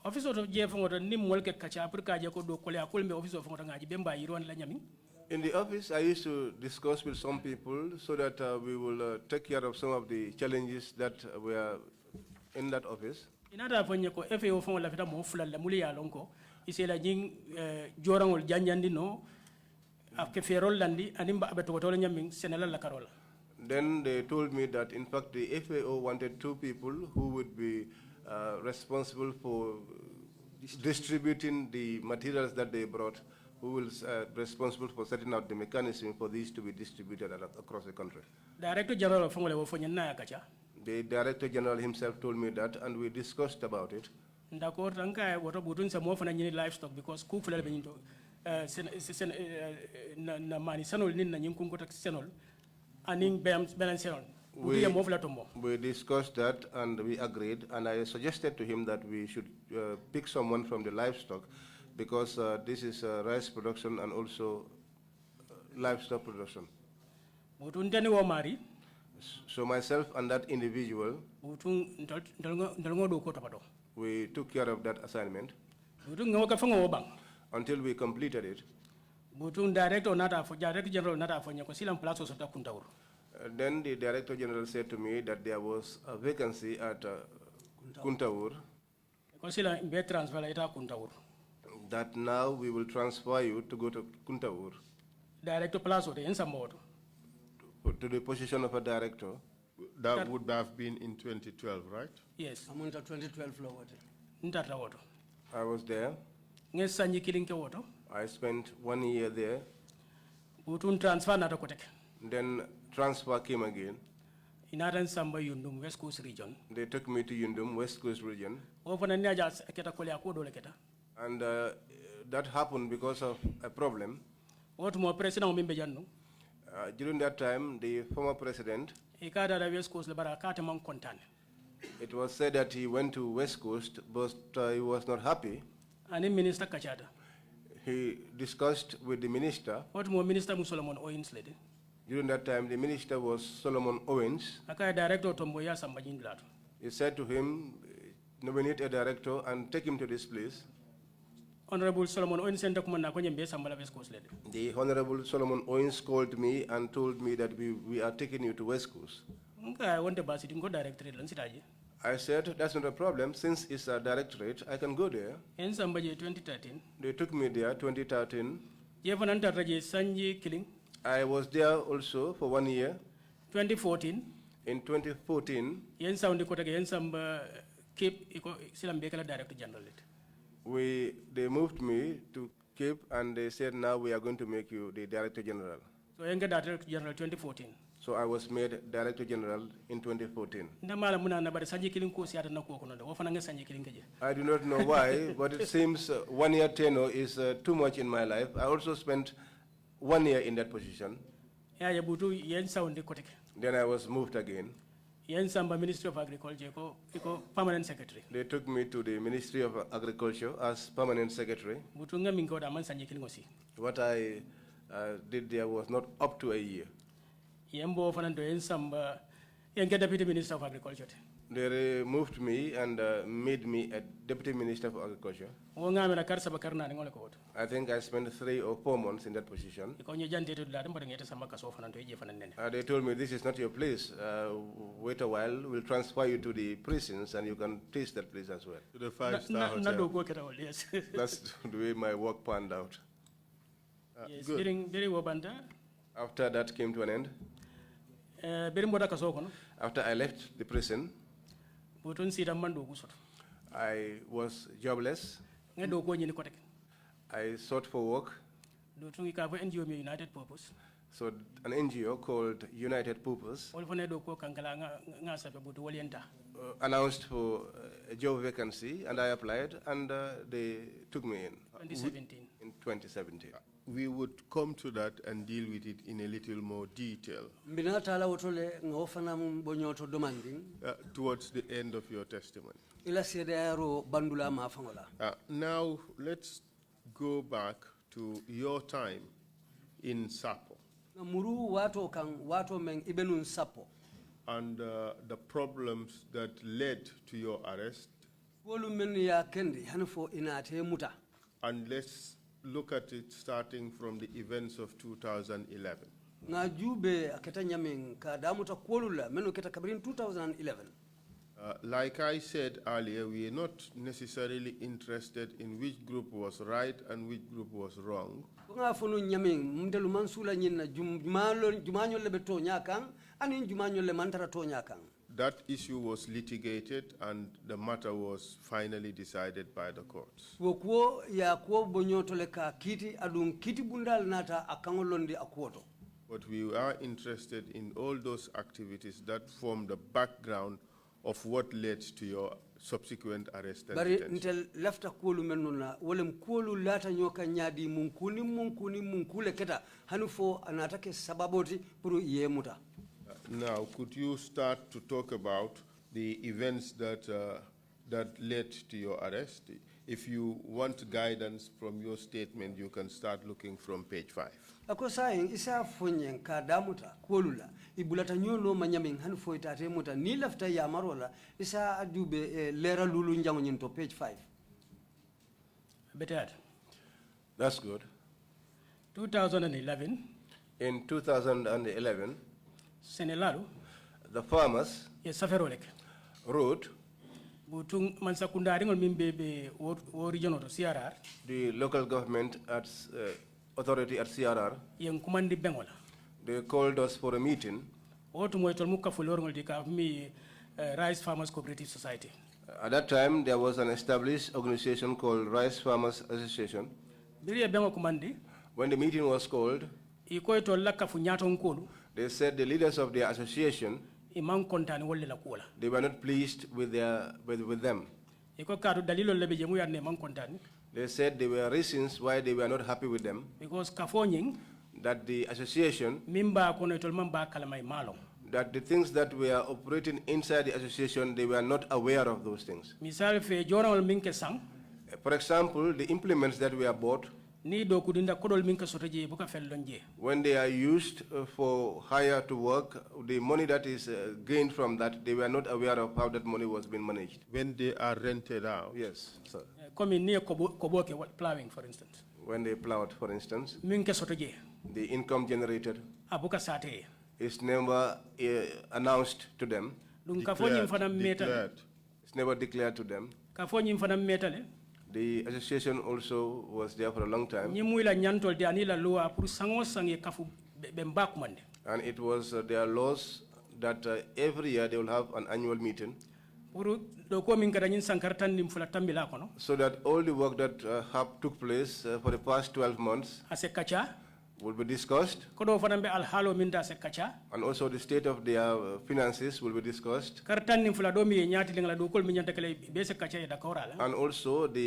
Office of je fongoto nim molke kacha pour ka je ko do kole akol me office of fongoto ngaji bemba yiron la nyami. In the office, I used to discuss with some people so that we will take care of some of the challenges that were in that office. Inata fonye ko FAO fongo la fita mo fulal la muli ya lonko isela jing jorangol janjandi no afke ferol landi animba abeto to nyami senela la karola. Then they told me that in fact the FAO wanted 2 people who would be responsible for distributing the materials that they brought, who will responsible for setting out the mechanism for these to be distributed across the country. Director General of Fongole wo fonye na kacha. The Director General himself told me that, and we discussed about it. Ndako ranka woto butun sa mo fana nyini livestock because ku fulal be nyito na mani sanol nin na nyim kunko tak senol aning balance senol. We discussed that and we agreed, and I suggested to him that we should pick someone from the livestock because this is rice production and also livestock production. So myself and that individual, we took care of that assignment until we completed it. Then the Director General said to me that there was a vacancy at Kuntaur, that now we will transfer you to go to Kuntaur, to the position of a director. That would have been in 2012, right? Yes. I'm under 2012 I was there. I spent 1 year there. Then transfer came again. West Coast region. They took me to Yundum, West Coast region. And that happened because of a problem. During that time, the former president, it was said that he went to West Coast, but he was not happy. He discussed with the minister. During that time, the minister was Solomon Owens. He said to him, nominate a director and take him to this place. Honorable Solomon Owens The Honorable Solomon Owens called me and told me that we are taking you to West Coast. I said, that's not a problem. Since it's a directorate, I can go there. 2013. They took me there, 2013. Killing. I was there also for 1 year. 2014. In 2014, they moved me to Cape and they said, now we are going to make you the Director General. So you get Director General 2014. So I was made Director General in 2014. I do not know why, but it seems 1 year tenure is too much in my life. I also spent 1 year in that position. Then I was moved again. Ministry of Agriculture, permanent secretary. They took me to the Ministry of Agriculture as permanent secretary. What I did there was not up to a year. Deputy Minister of Agriculture. They removed me and made me a Deputy Minister of Agriculture. I think I spent 3 or 4 months in that position. They told me, this is not your place. Wait a while, we'll transfer you to the prisons and you can taste that place as well. To the 5-star hotel. Yes. That's the way my work panned out. Yes, during after that came to an end, after I left the prison, I was jobless. I sought for work. So an NGO called United Purpose wol fone do ko kankala nga sabe butu wolienta announced for a job vacancy, and I applied, and they took me in. 2017 In 2017. We would come to that and deal with it in a little more detail mbinatala wotole ngofana mbonyoto demanding towards the end of your testimony. ila sedero bandula mafangola. Now, let's go back to your time in Sapo Muru wato kan wato men ibenun sapo. and the problems that led to your arrest. Wolu men ya kendi hanfo inate muta. And let's look at it starting from the events of 2011. Nga jube aketa nyamen ka damuta kwolula menu keta kabrin 2011. Like I said earlier, we are not necessarily interested in which group was right and which group was wrong. Nga fonu nyamen mdelu mansula nyina jumanyo lebe to nyakang anin jumanyo le mantara to nyakang. That issue was litigated and the matter was finally decided by the courts. Wokuo ya kuo bonyoto le ka kiti adun kiti bundal nata akangolondi akwoto. But we are interested in all those activities that form the background of what led to your subsequent arrest and Bari detention. ntel lafta kuolu menuna wolem kuolu lata nyoka nyadi munkule keta hanufo anatake sababoti puru yemuta. Now, could you start to talk about the events that led to your arrest? If you want guidance from your statement, you can start looking from page 5. Ako saying isa fonyen ka damuta kuolula ibulata nyono manyamin hanufo itate muta ni lafta ya marola isa adube lera lulu njango nyinto page 5. better That's good. 2011 In 2011, senelalu the farmers ye saferolek wrote butung mansakundari ngol mimbe o region to CRR the local government at authority at CRR. yen kumandi bengola They called us for a meeting. otu moytol mukka fulor ngol dika mi Rice Farmers Cooperative Society. At that time, there was an established organization called Rice Farmers Association. Biri bengo kumandi When the meeting was called, ikoytol lakka fu nyato nkolu they said the leaders of the association, imam kontani wolle la kuola they were not pleased with them. iko kadu dalilo lebe jemu yarne man kontani They said there were reasons why they were not happy with them, because kafonying that the association, mimba kono itol mamba kalamay malo that the things that were operating inside the association, they were not aware of those things. misal fe jorawol minke sang For example, the implements that were bought, ni do kudinda kodol minke sotoje buka fellonje when they are used for hire to work, the money that is gained from that, they were not aware of how that money was being managed. When they are rented out, Yes, sir. comme ni koboke plowing for instance When they plowed, for instance, minke sotoje the income generated abuka sate is never announced to them. dum kafonyim fana metal declared. It's never declared to them. kafonyim fana metale The association also was there for a long time, ñimuy la ñantol de anila loi pour sango sangi kafu be mbakumande and it was their laws that every year they will have an annual meeting, pour do ko min kada ñin sankartan nim fula tambila kono so that all the work that took place for the past 12 months ase kacha will be discussed, ko do fana be al halo min da se kacha and also the state of their finances will be discussed, kartan nim fula do mi ñaati linga la do kol mi ñanta kale be se kacha e d'accord ala and also the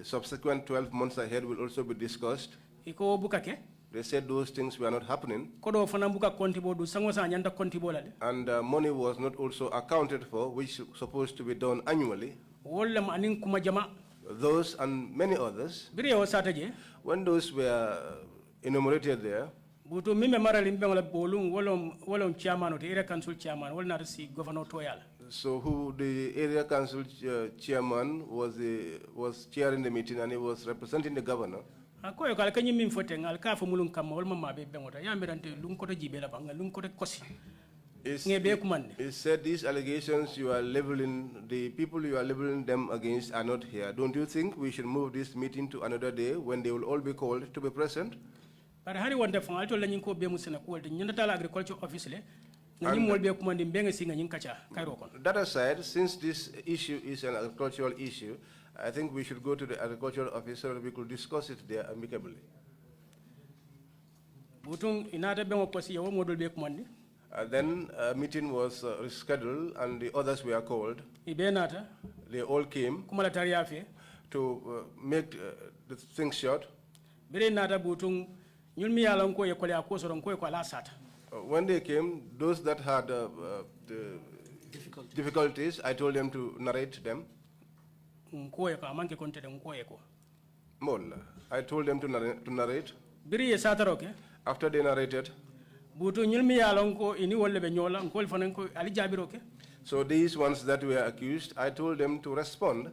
subsequent 12 months ahead will also be discussed. iko bukake They said those things were not happening, ko do fana buka konti bo du sango sa ñanta konti bo la de and money was not also accounted for, which is supposed to be done annually. wolle ma anin kuma jama Those and many others, biri o sata je when those were enumerated there, butu mi me marali mbeng la bolum wolom chairman o te area council chairman wol na si governor toyal so who the area council chairman was chairing the meeting, and he was representing the governor. akoyo kala kanyi min fote ngal ka fo mulun kam wol mama be bengota yamirante lun ko to jibe la banga lun ko to kosi ngebe kumande He said these allegations you are leveling, the people you are leveling them against are not here. Don't you think we should move this meeting to another day when they will all be called to be present? par hari wonde fon alto lañin ko be musena ko wolde ñanda tala agriculture office le ngani mol be kumande mbenga singa ñin kacha kayro kon That aside, since this issue is an agricultural issue, I think we should go to the agricultural officer and we could discuss it there amicably. Butung inata bengo posi yawo modol be kumandi. Then a meeting was rescheduled and the others were called. Ibenata. They all came Kumala tariafe. To make the things short. Bere nata butung nyulmi yalan ko yekole akoso ko ko ala sata. When they came, those that had the difficulties, I told them to narrate them. I told them to narrate. After they narrated, so these ones that were accused, I told them to respond.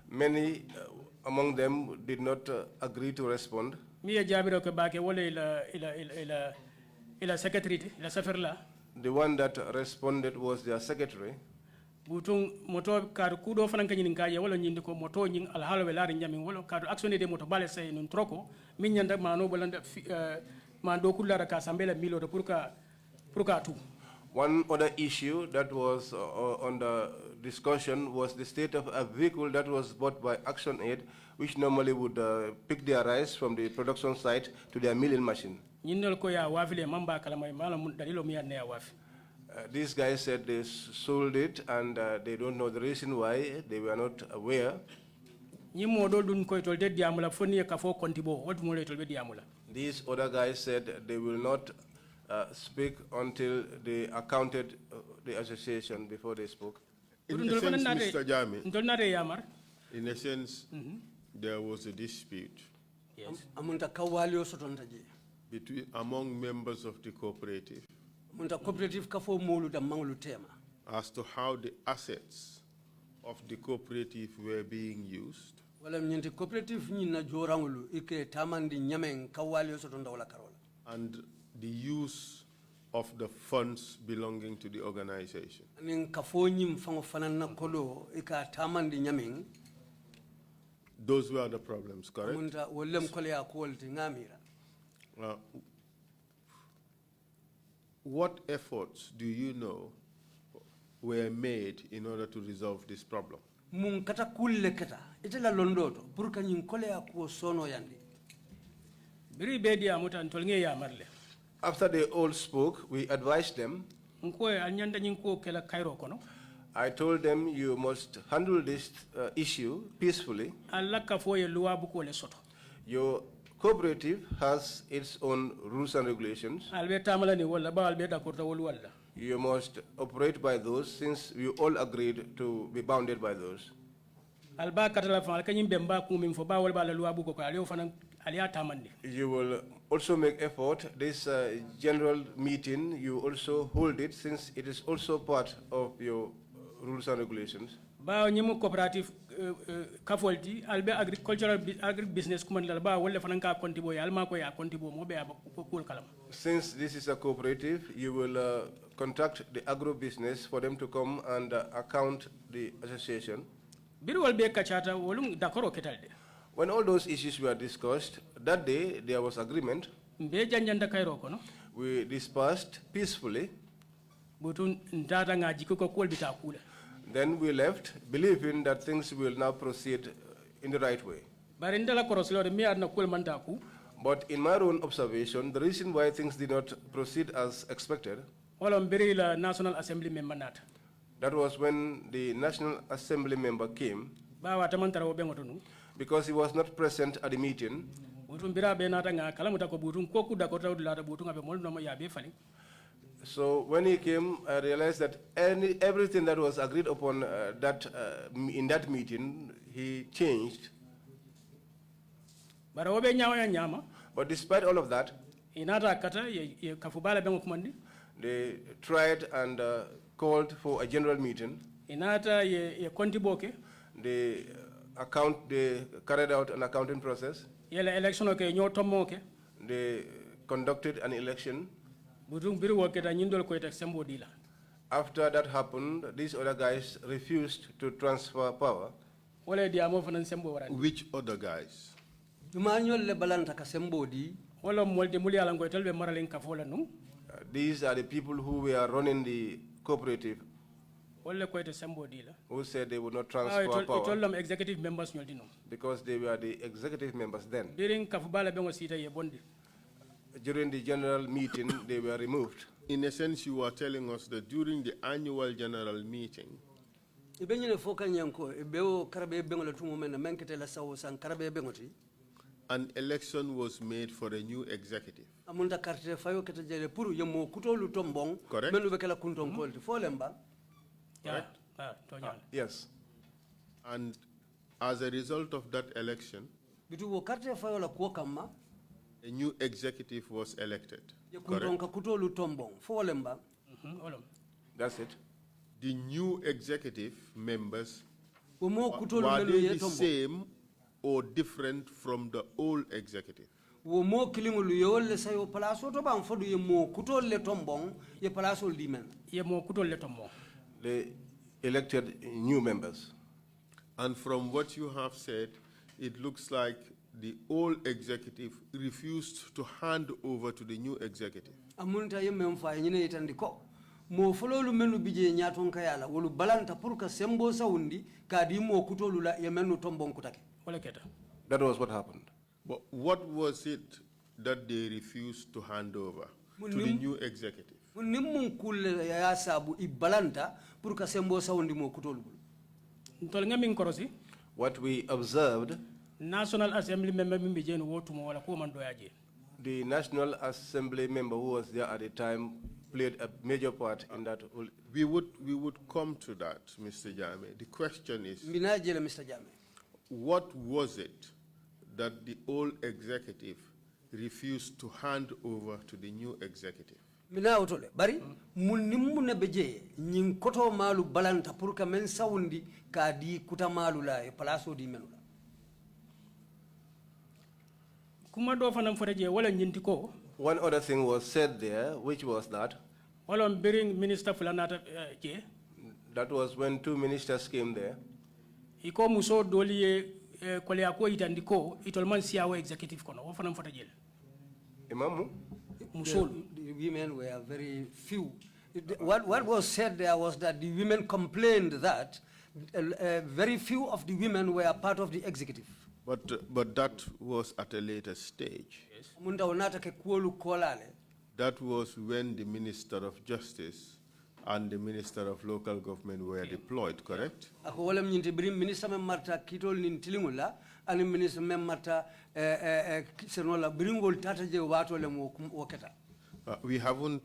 Many among them did not agree to respond. The one that responded was their secretary. Butung moto kar kudo fanan kanyin kaye wala nyindi ko moto nyin alhalo welari nyami wala kar action de moto bale say nun troko min nyanda mano bolanda mando kullara ka sambela milo de pour ka tu. One other issue that was under discussion was the state of a vehicle that was bought by Action Aid, which normally would pick their rice from the production site to their milling machine. These guys said they sold it and they don't know the reason why, they were not aware. These other guys said they will not speak until they accounted the association before they spoke. In a sense, Mr. Jami, in a sense, there was a dispute among members of the cooperative as to how the assets of the cooperative were being used. And the use of the funds belonging to the organization. Those were the problems, correct? What efforts do you know were made in order to resolve this problem? After they all spoke, we advised them. I told them you must handle this issue peacefully. Your cooperative has its own rules and regulations. You must operate by those since we all agreed to be bounded by those. You will also make effort. This general meeting, you also hold it since it is also part of your rules and regulations. Cooperative albe agricultural agribusiness Since this is a cooperative, you will contact the agro-business for them to come and account the association. When all those issues were discussed, that day there was agreement. We dispersed peacefully. Then we left, believing that things will now proceed in the right way. But in my own observation, the reason why things did not proceed as expected, National Assembly member that was when the National Assembly member came, because he was not present at the meeting. So when he came, I realized that everything that was agreed upon in that meeting, he changed. But despite all of that, they tried and called for a general meeting. They carried out an accounting process. They conducted an election. After that happened, these other guys refused to transfer power. Which other guys? These are the people who were running the cooperative. who said they would not transfer It power told them executive members because they were the executive members then. during Kafubala Bengo Sita Bondi. During the general meeting, they were removed. In a sense, you are telling us that during the annual general meeting, an election was made for a new executive. Correct? Yes. And as a result of that election, a new executive was elected. Correct? That's it. The new executive members, were they the same or different from the old executive? They elected new members. And from what you have said, it looks like the old executive refused to hand over to the new executive. Mo fololu menu bije nyaton kayala wolu balanta pour ka sembo sawundi kadi mo kutolu la yemenu tombon kutake wala keta. That was what happened. But what was it that they refused to hand over to the new executive? Mun kulle ya sabu ibalanta pour ka sembo sawundi mo kutolu Ntol ngamin korosi What we observed, National Assembly member mimbi jenu wotu mo wala ko man doyaje. the National Assembly member who was there at the time played a major part in that. We would come to that, Mr. Jame. The question is, Mr. Jame, what was it that the old executive refused to hand over to the new executive? Mina otole bari munimmu ne beje nyin koto malu balanta pour ka men sawundi ka di kuta malu la e palaso di menula Kuma do fanam foreje wala nyinti ko. One other thing was said there, which was that Wala bearing minister fulanata je. that was when two ministers came there. Iko muso doli kole ako itandiko itolman siawo executive kono wo fanam foreje. Imamu? The women were very few. What was said there was that the women complained that very few of the women were part of the executive. But that was at a later stage. Yes. That was when the Minister of Justice and the Minister of Local Government were deployed, correct? Minister Marta Kitol Nintilingula and Minister Marta Senola Bringol Tataje Watole Waketa. We haven't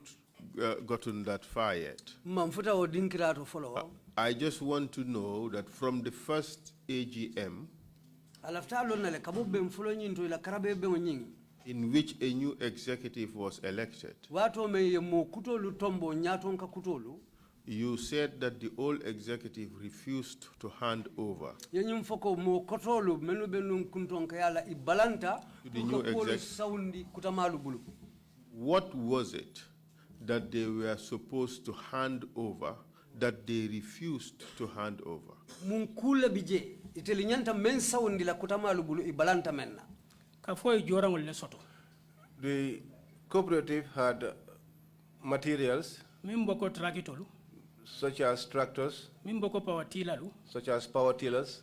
gotten that far yet. Mamfuta or Dinkira to follow. I just want to know that from the first AGM, in which a new executive was elected, you said that the old executive refused to hand over to the new executive. What was it that they were supposed to hand over that they refused to hand over? The cooperative had materials such as tractors, such as power tillers.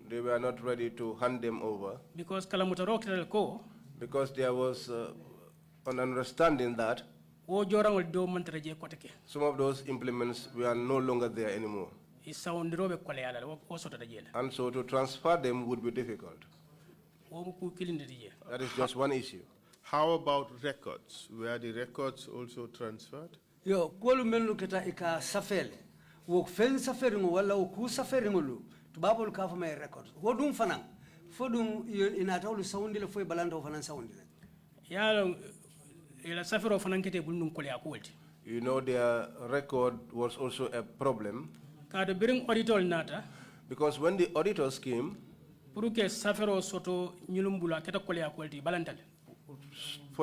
They were not ready to hand them over because there was an understanding that some of those implements were no longer there anymore. And so to transfer them would be difficult. That is just one issue. How about records? Were the records also transferred? Yo, kwolu menu keta ika safele. Wo fen saferingo wala wo ku saferingo tubabol ka fa may records. Wodum fanan. Fodum inata ulu sawundile foy balanda fanan sawundile. Yalo ila safero fanan kete bulnum kole akwolti. You know, their record was also a problem. Kada bring auditor nata. Because when the auditors came, for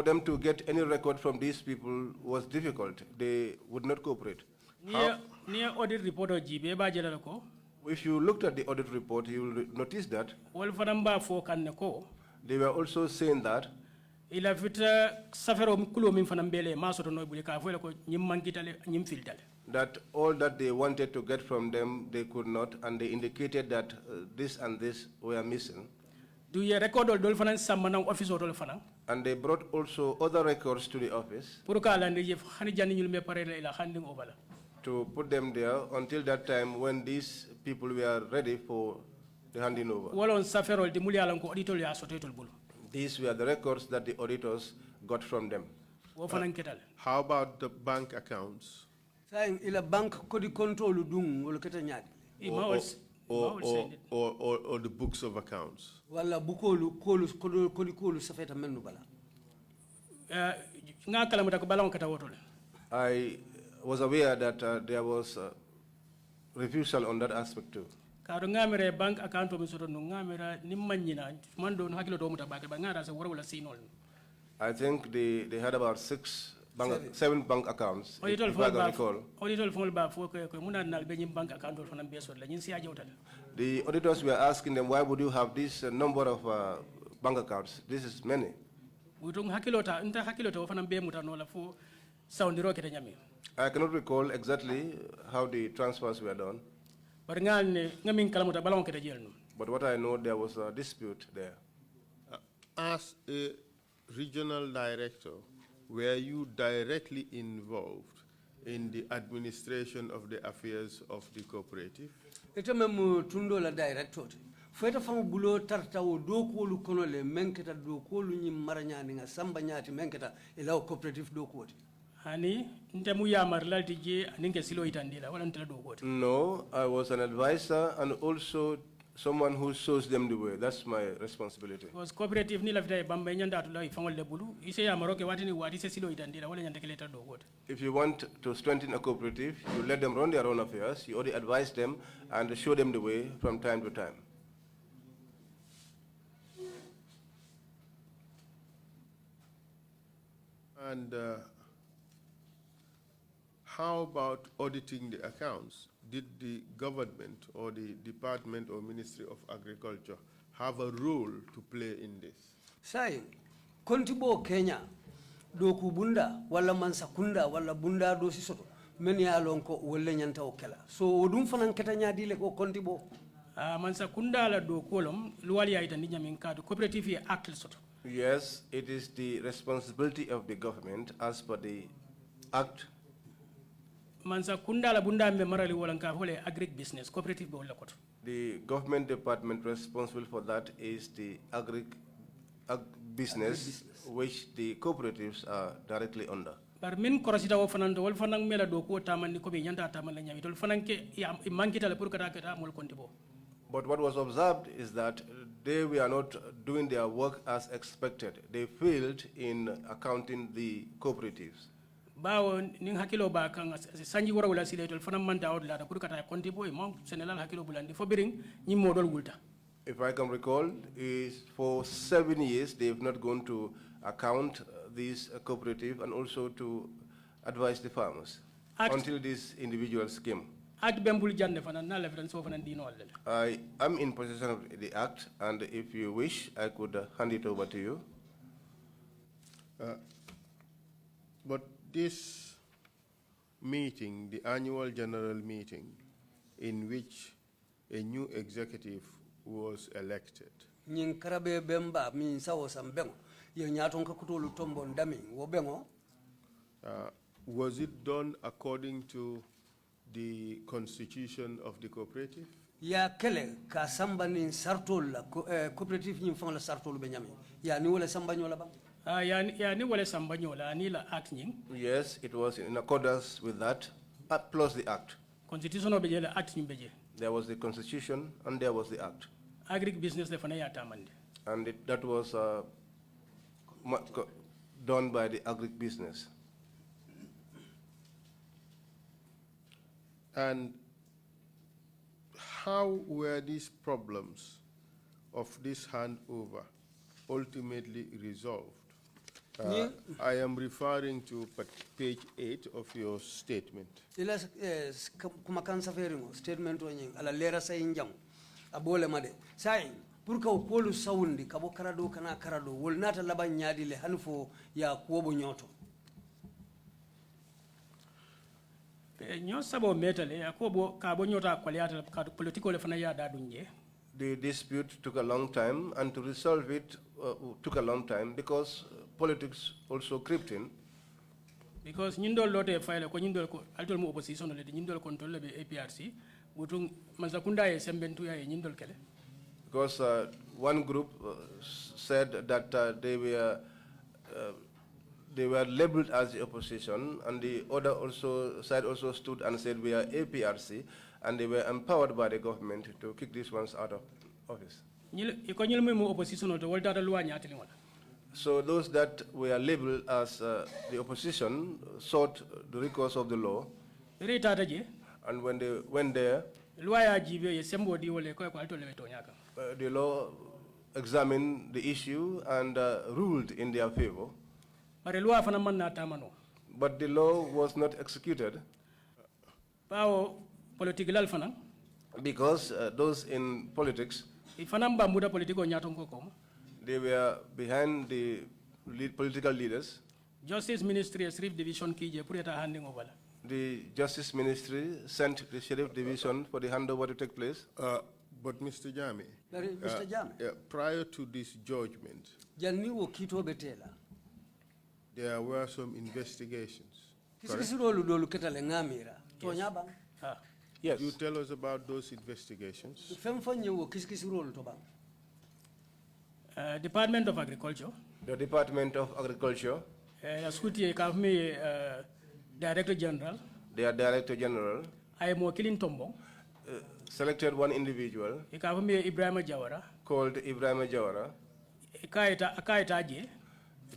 them to get any record from these people was difficult. They would not cooperate. Audit report if you looked at the audit report, you will notice that they were also saying that ila vita safero kulo min fana mbele maso to noy buli ka fole ko nyim mankitale nyim filtale that all that they wanted to get from them they could not, and they indicated that this and this were missing. Do you record all dol fana samana office dol fana? And they brought also other records to the office Pour ka la ndi hani janni nyul me pare la handing over la. to put them there until that time when these people were ready for the handing over. Wala on safero de muli alan ko auditor ya sotetol bulu. These were the records that the auditors got from them. Wo fana ketale. How about the bank accounts? Saying ila bank kodi control dung wala keta nyaadi. Or the books of accounts? Wala bukolu kodi safeta menu bala. Nga kala mata ko balon kata wotole. I was aware that there was refusal on that aspect too. Kado ngamere bank account mi soto no ngamera nimmanyina mando no hakilo do muta bake ba ngara sa wala sinol. I think they had about seven bank accounts. If I can recall. The auditors were asking them, why would you have this number of bank accounts? This is many. I cannot recall exactly how the transfers were done. But what I know, there was a dispute there. As a regional director, were you directly involved in the administration of the affairs of the cooperative? Ita memu tundo la director. Feta fangu bulo tarta wo dokolu kono le menketa dokolu nyi maranyani nga samba nyati menketa ila cooperative dokoti. Hani ntemu ya marlalti je aninge silo itandila wala ntela dokoti. No, I was an advisor and also someone who shows them the way. That's my responsibility. Was cooperative ni la vita bamba nyanda atula ifangol le bulu ise ya maroke wati ni wati se silo itandila wala nyanda keleta dokoti. If you want to strengthen a cooperative, you let them run their own affairs, you already advise them and show them the way from time to time. And how about auditing the accounts? Did the government or the Department or Ministry of Agriculture have a role to play in this? Say, kontibo Kenya, do kubunda, wala mansakunda, wala bunda do sisoto, meni alonko wale nyanta okela. So odum fanan ketanya dile ko kontibo. Mansakunda la do kolom, luwali ya itandija minkadu, cooperative ya act soto. Yes, it is the responsibility of the government as per the act. Mansakunda la bunda me marali walanka hole agric business, cooperative bo la koto. The government department responsible for that is the agri business, which the cooperatives are directly under. But min korosita wo fanando wol fanang mela do ko tamani ko be nyanta tamala nyami tol fananke ya mankita le pour kata mol kontibo. But what was observed is that they were not doing their work as expected. They failed in accounting the cooperatives. Bawo ning hakilo ba kan sanji wora wala sile tol fanam manta odla da pour kata kontibo e mom senelal hakilo bulandi fo biring ñi modol wulta. If I can recall, is for 7 years they have not gone to account these cooperative and also to advise the farmers until these individuals came. I am in possession of the act, and if you wish, I could hand it over to you. But this meeting, the annual general meeting, in which a new executive was elected, was it done according to the constitution of the cooperative? Ya kele ka samba ni sartol la cooperative ni fang la sartol benyami. Ya ni wala samba nyola ba? Ya ni wala samba nyola ni la act nying. Yes, it was in accordance with that, plus the act. Constitution obeje la act nying beje. There was the constitution and there was the act. Agric business le fana ya tamande. And that was done by the agric business. And how were these problems of this handover ultimately resolved? I am referring to page 8 of your statement. Ila kuma kansa feringo statement onyin ala lera sa injam abole made sai pour que polu sawundi kabo karado kana karado wol nata laban nyaadi le hanfo ya kuobo nyoto nyo sabo metale akobo ka bo nyota kwaliata ka politiko le fana ya dadunje. The dispute took a long time, and to resolve it took a long time because politics also crept in. Because nyindol lote file ko nyindol ko altol mo opposition le nyindol control be APRC butung mazakunda e sembentu ya nyindol kele. Because one group said that they were labeled as the opposition, and the other side also stood and said we are APRC, and they were empowered by the government to kick these ones out of office. So those that were labeled as the opposition sought the recourse of the law, and when they went there, the law examined the issue and ruled in their favor. But the law was not executed because those in politics, they were behind the political leaders. Justice Ministry Sheriff Division handing over. The Justice Ministry sent the Sheriff Division for the handover to take place. But Mr. Jame, Mr. Jame, prior to this judgment, there were some investigations. Yes. You tell us about those investigations. Department of Agriculture. The Department of Agriculture. Director General. Their Director General. I am Killing Tombo. Selected one individual. Ibrahim Jawara. Called Ibrahim Jawara. He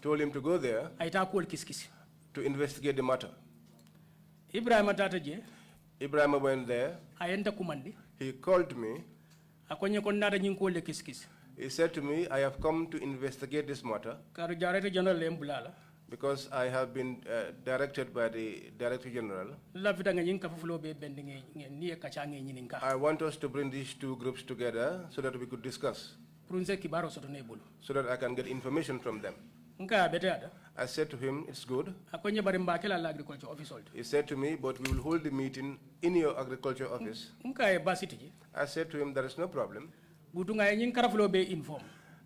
told him to go there to investigate the matter. Ibrahim went there. He called me. He said to me, I have come to investigate this matter because I have been directed by the Director General. I want us to bring these two groups together so that we could discuss, so that I can get information from them. I said to him, it's good. He said to me, but we will hold the meeting in your agriculture office. I said to him, there is no problem.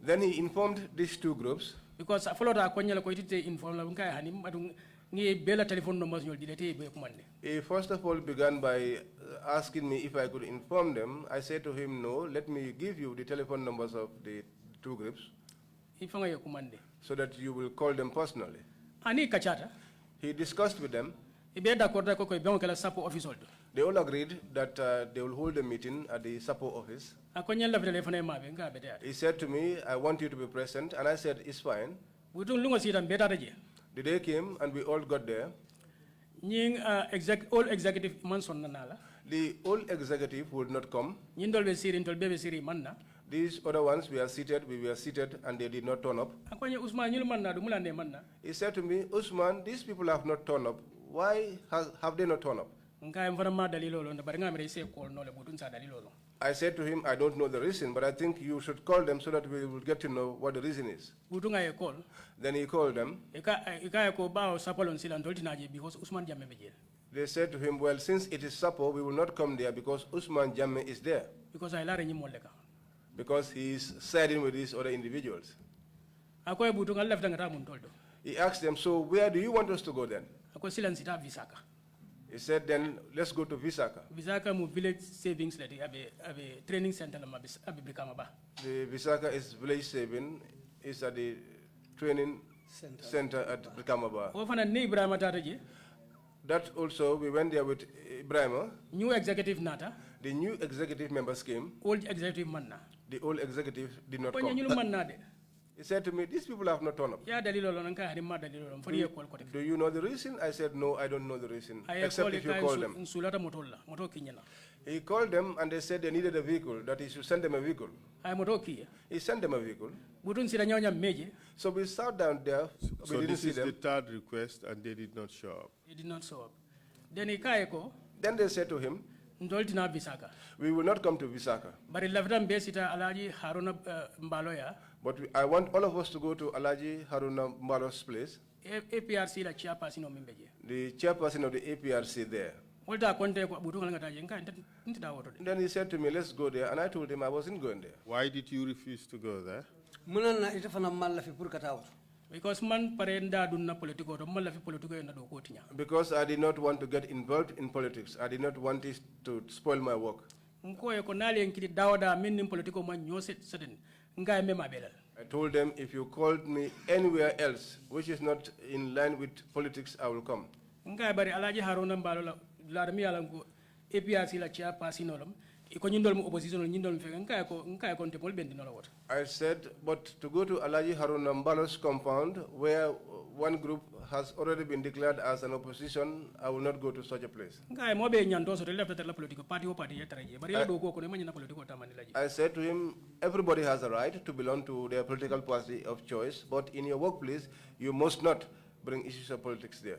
Then he informed these two groups. Because I followed our inform He first of all began by asking me if I could inform them. I said to him, no, let me give you the telephone numbers of the two groups so that you will call them personally. He discussed with them. They all agreed that they will hold a meeting at the SAPO office. He said to me, I want you to be present, and I said, it's fine. The day came, and we all got there. All executive The old executive would not come. These other ones, we were seated, and they did not turn up. He said to me, Usman, these people have not turned up. Why have they not turned up? I said to him, I don't know the reason, but I think you should call them so that we will get to know what the reason is. Then he called them. They said to him, well, since it is Sapo, we will not come there because Usman Jammeh is there. Because he is siding with these other individuals. He asked them, so where do you want us to go then? He said, then let's go to Visaka. Visaka mu village savings lady abe training center la Brikama. The Visaka is village saving, is at the training center at Brikamaba. That also, we went there with Ibrahim. New executive nata. The new executive members came. Old executive manna. The old executive did not come. He said to me, these people have not turned up. Do you know the reason? I said, no, I don't know the reason, except if you call them. He called them and they said they needed a vehicle, that he should send them a vehicle. He sent them a vehicle. So we sat down there, So we didn't this see is them. the third request and they did not show up. They did not show up. Then they said to him, ndoltina Visaka. We will not come to Visaka. Bari laftan besita Alaji Haruna Mbaloya. But I want all of us to go to Alaji Haruna Mbalo's place, APRC la chairperson of Mimbeje. the chairperson of the APRC there. Then he said to me, let's go there. And I told him I wasn't going there. Why did you refuse to go there? Because man parenda dunna politiko to mala fi politiko na do kotinya. Because I did not want to get involved in politics. I did not want it to spoil my work. Nko e ko nali en kidi dawda min politiko man nyose seden nga me mabelal. I told them, if you called me anywhere else, which is not in line with politics, I will come. Nga bari Alaji Haruna Mbalo la mi ala ko APRC la chairperson olom ko nyindol mu opposition nyindol fe nga ko ntepol bendi no la wota. I said, but to go to Alaji Haruna Mbalo's compound, where one group has already been declared as an opposition, I will not go to such a place. Nga mo be nyanto so left la political party o party yetaraje bari la do ko ko ne manyana political tamani laji. I said to him, everybody has a right to belong to their political party of choice, but in your workplace, you must not bring issues of politics there.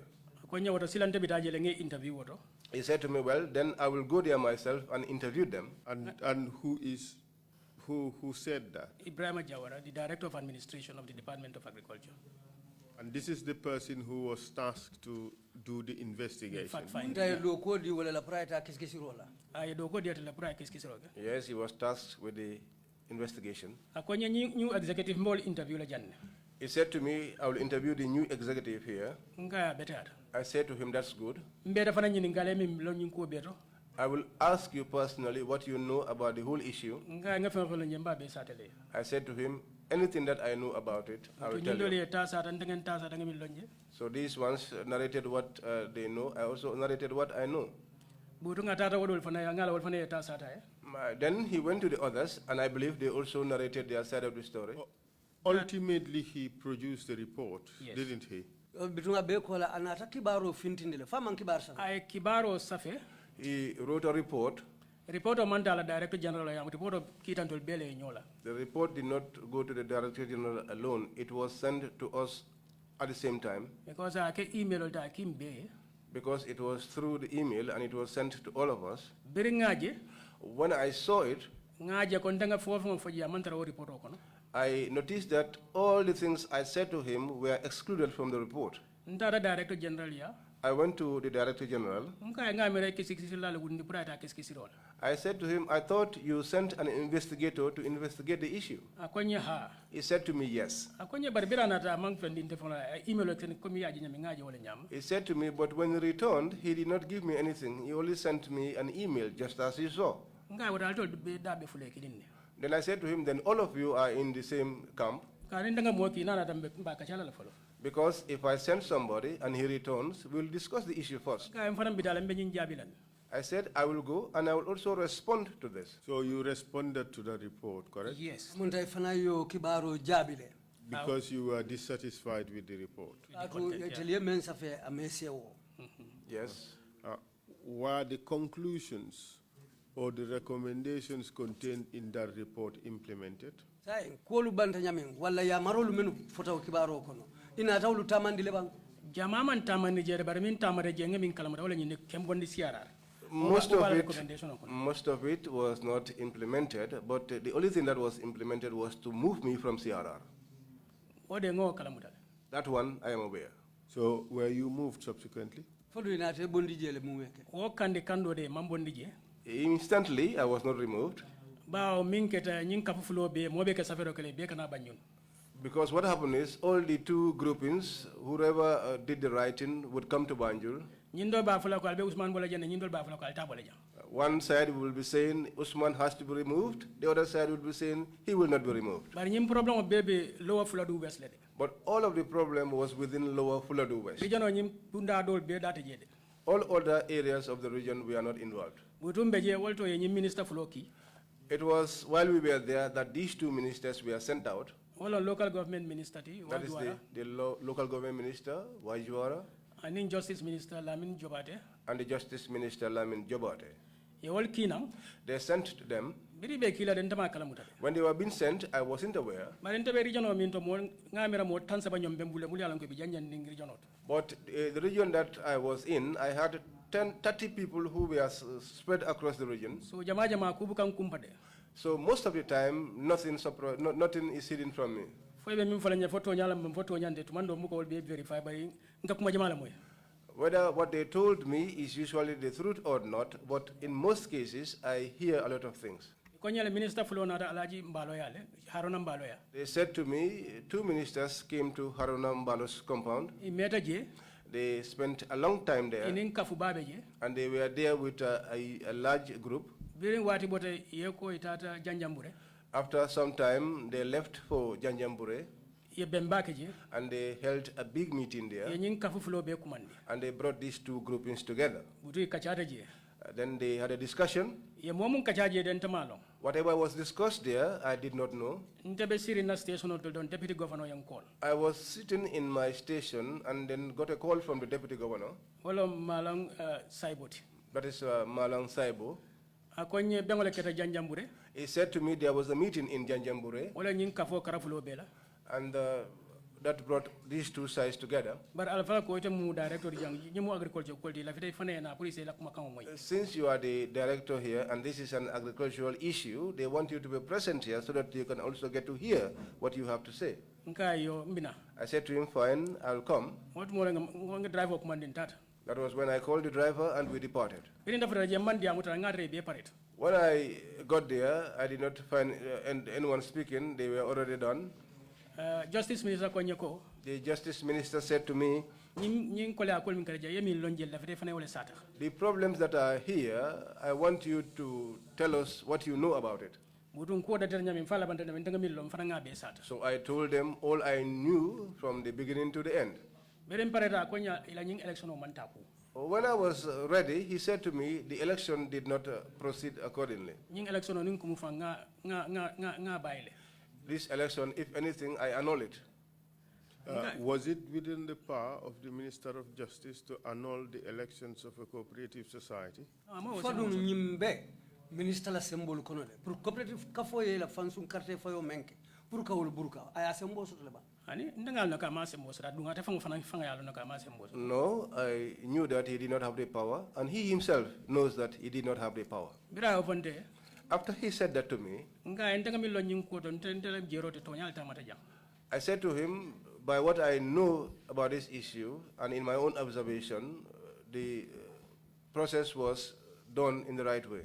He said to me, well, then I will go there myself and interview them. And who said that? Ibrahim Jawara, the Director of Administration of the Department of Agriculture. And this is the person who was tasked to do the investigation. Yes, he was tasked with the investigation. New executive interview. He said to me, I will interview the new executive here. I said to him, that's good. I will ask you personally what you know about the whole issue. I said to him, anything that I know about it, I will tell you. So these ones narrated what they know. I also narrated what I know. Then he went to the others, and I believe they also narrated their side of the story. Ultimately, he produced the report, yes. Didn't he? He wrote a report. Report of Mandala Director General, report of Kitantul Bele Nyola. The report did not go to the Director General alone. It was sent to us at the same time. Because I can email Kim Bay. Because it was through the email and it was sent to all of us. Biringaje. When I saw it, I noticed that all the things I said to him were excluded from the report. Director General, I went to the Director General. I said to him, I thought you sent an investigator to investigate the issue. He said to me, yes. He said to me, but when he returned, he did not give me anything. He only sent me an email, just as you saw. Then I said to him, then all of you are in the same camp. Because if I send somebody and he returns, we'll discuss the issue first. I said, I will go and I will also respond to this. So you responded to the report, correct? Yes. Because you were dissatisfied with the report. Yes. Were the conclusions or the recommendations contained in that report implemented? Most of it was not implemented, but the only thing that was implemented was to move me from CRR. That one I am aware. So were you moved subsequently? Instantly, I was not removed. Because what happened is, all the two groupings, whoever did the writing would come to Banjul. One side will be saying Usman has to be removed. The other side will be saying he will not be removed. But all of the problem was within Lower Fuladu West. All other areas of the region we are not involved. It was while we were there that these two ministers were sent out. Local government minister, that is the local government minister, Wajwara, and Justice Minister Lamin Jobate, and the Justice Minister Lamin Jobate. They sent to them. When they were being sent, I wasn't aware. But the region that I was in, I had 30 people who were spread across the region. So jama jama kubu kan kumpade. So most of the time, nothing is hidden from me. Foybe min falanya photo nyala mbam photo nyande tumando muko will be verify bari nka kuma jama la moy. Whether what they told me is usually the truth or not, but in most cases, I hear a lot of things. Minister Alaji Mbaloya, Haruna Mbaloya. They said to me, 2 ministers came to Haruna Mbalo's compound. They spent a long time there. And they were there with a large group. After some time, they left for Janjambure. And they held a big meeting there. And they brought these 2 groupings together. Then they had a discussion. Whatever was discussed there, I did not know. I was sitting in my station and then got a call from the deputy governor. That is Malang Saibo. He said to me there was a meeting in Janjambure. And that brought these 2 sides together. Since you are the director here and this is an agricultural issue, they want you to be present here so that you can also get to hear what you have to say. I said to him, fine, I'll come. That was when I called the driver and we departed. When I got there, I did not find anyone speaking. They were already done. Justice Minister Konyako. The Justice Minister said to me, the problems that are here, I want you to tell us what you know about it. So I told them all I knew from the beginning to the end. When I was ready, he said to me, the election did not proceed accordingly. This election, if anything, I annul it. Was it within the power of the Minister of Justice to annul the elections of a cooperative society? Minister la symbol kono de pour cooperative kafo ye la fansum carte fayo menke pour ka wol burka aya symbol so leba ani ndangal na kama symbol so dunga te fanga yalo na kama symbol. No, I knew that he did not have the power and he himself knows that he did not have the power. Bira ovonde. After he said that to me, I said to him, by what I know about this issue and in my own observation, the process was done in the right way.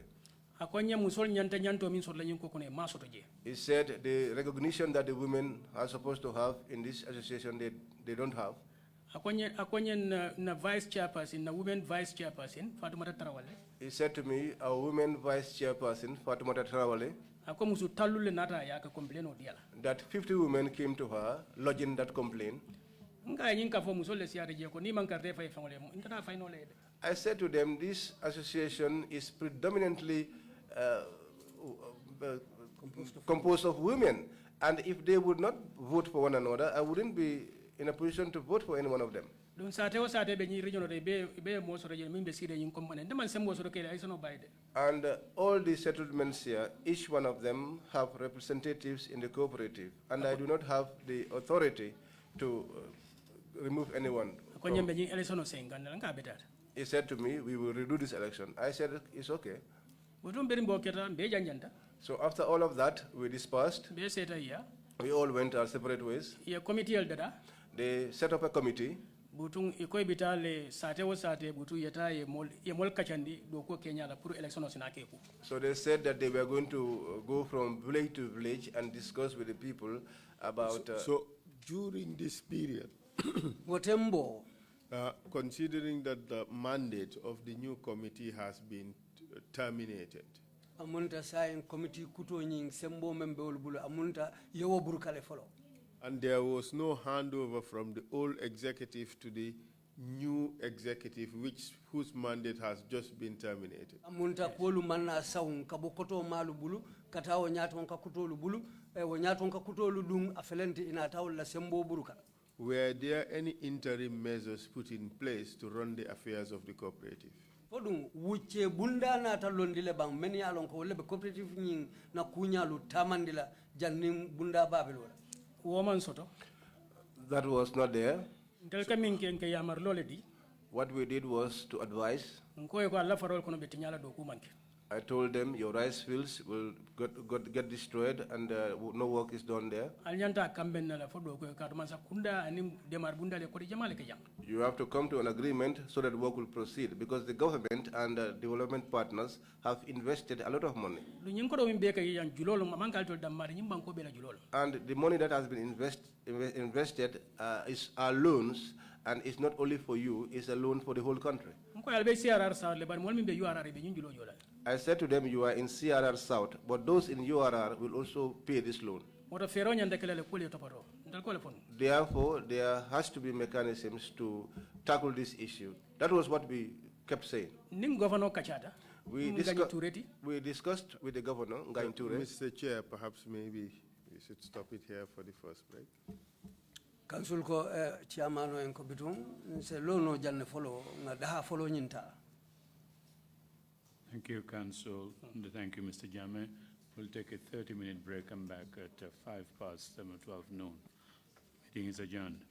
He said the recognition that the women are supposed to have in this association, they don't have. Na vice chairperson, na women vice chairperson, Fatoumata Tarawale. He said to me, a women vice chairperson, Fatoumata Tarawale, that 50 women came to her, lodging that complaint. I said to them, this association is predominantly composed of women, and if they would not vote for one another, I wouldn't be in a position to vote for any one of them. And all the settlements here, each one of them have representatives in the cooperative, and I do not have the authority to remove anyone. He said to me, we will redo this election. I said, it's okay. So after all of that, we dispersed. We all went our separate ways. They set up a committee. So they said that they were going to go from village to village and discuss with the people about... So during this period, considering that the mandate of the new committee has been terminated, and there was no handover from the old executive to the new executive, whose mandate has just been terminated. Were there any interim measures put in place to run the affairs of the cooperative? That was not there. What we did was to advise. Nkoye ko alla farol kono be tinyala do kumanke. I told them your rice fields will get destroyed and no work is done there. Alyanta kamben na la fodo ko ka man sa kunda anim demar bunda le ko di jamale ke jang. You have to come to an agreement so that work will proceed because the government and development partners have invested a lot of money. Lu nyin ko do min be ka yang julolo man kal to damar nyim banko be la julolo. And the money that has been invested is our loans, and it's not only for you, it's a loan for the whole country. Nko yalbe CRR sa le bar mol min be URR be nyin julo jola. I said to them, you are in CRR South, but those in URR will also pay this loan. Therefore, there has to be mechanisms to tackle this issue. That was what we kept saying. We discussed with the governor, Ngagne Touré. Mr. Chair, perhaps maybe we should stop it here for the first break. Council ko chairman en ko bitum se lono janne follow nga daha follow nyinta. Thank you, Council. And thank you, Mr. Jame. We'll take a 30-minute break. Come back at 12 noon. Meeting is adjourned.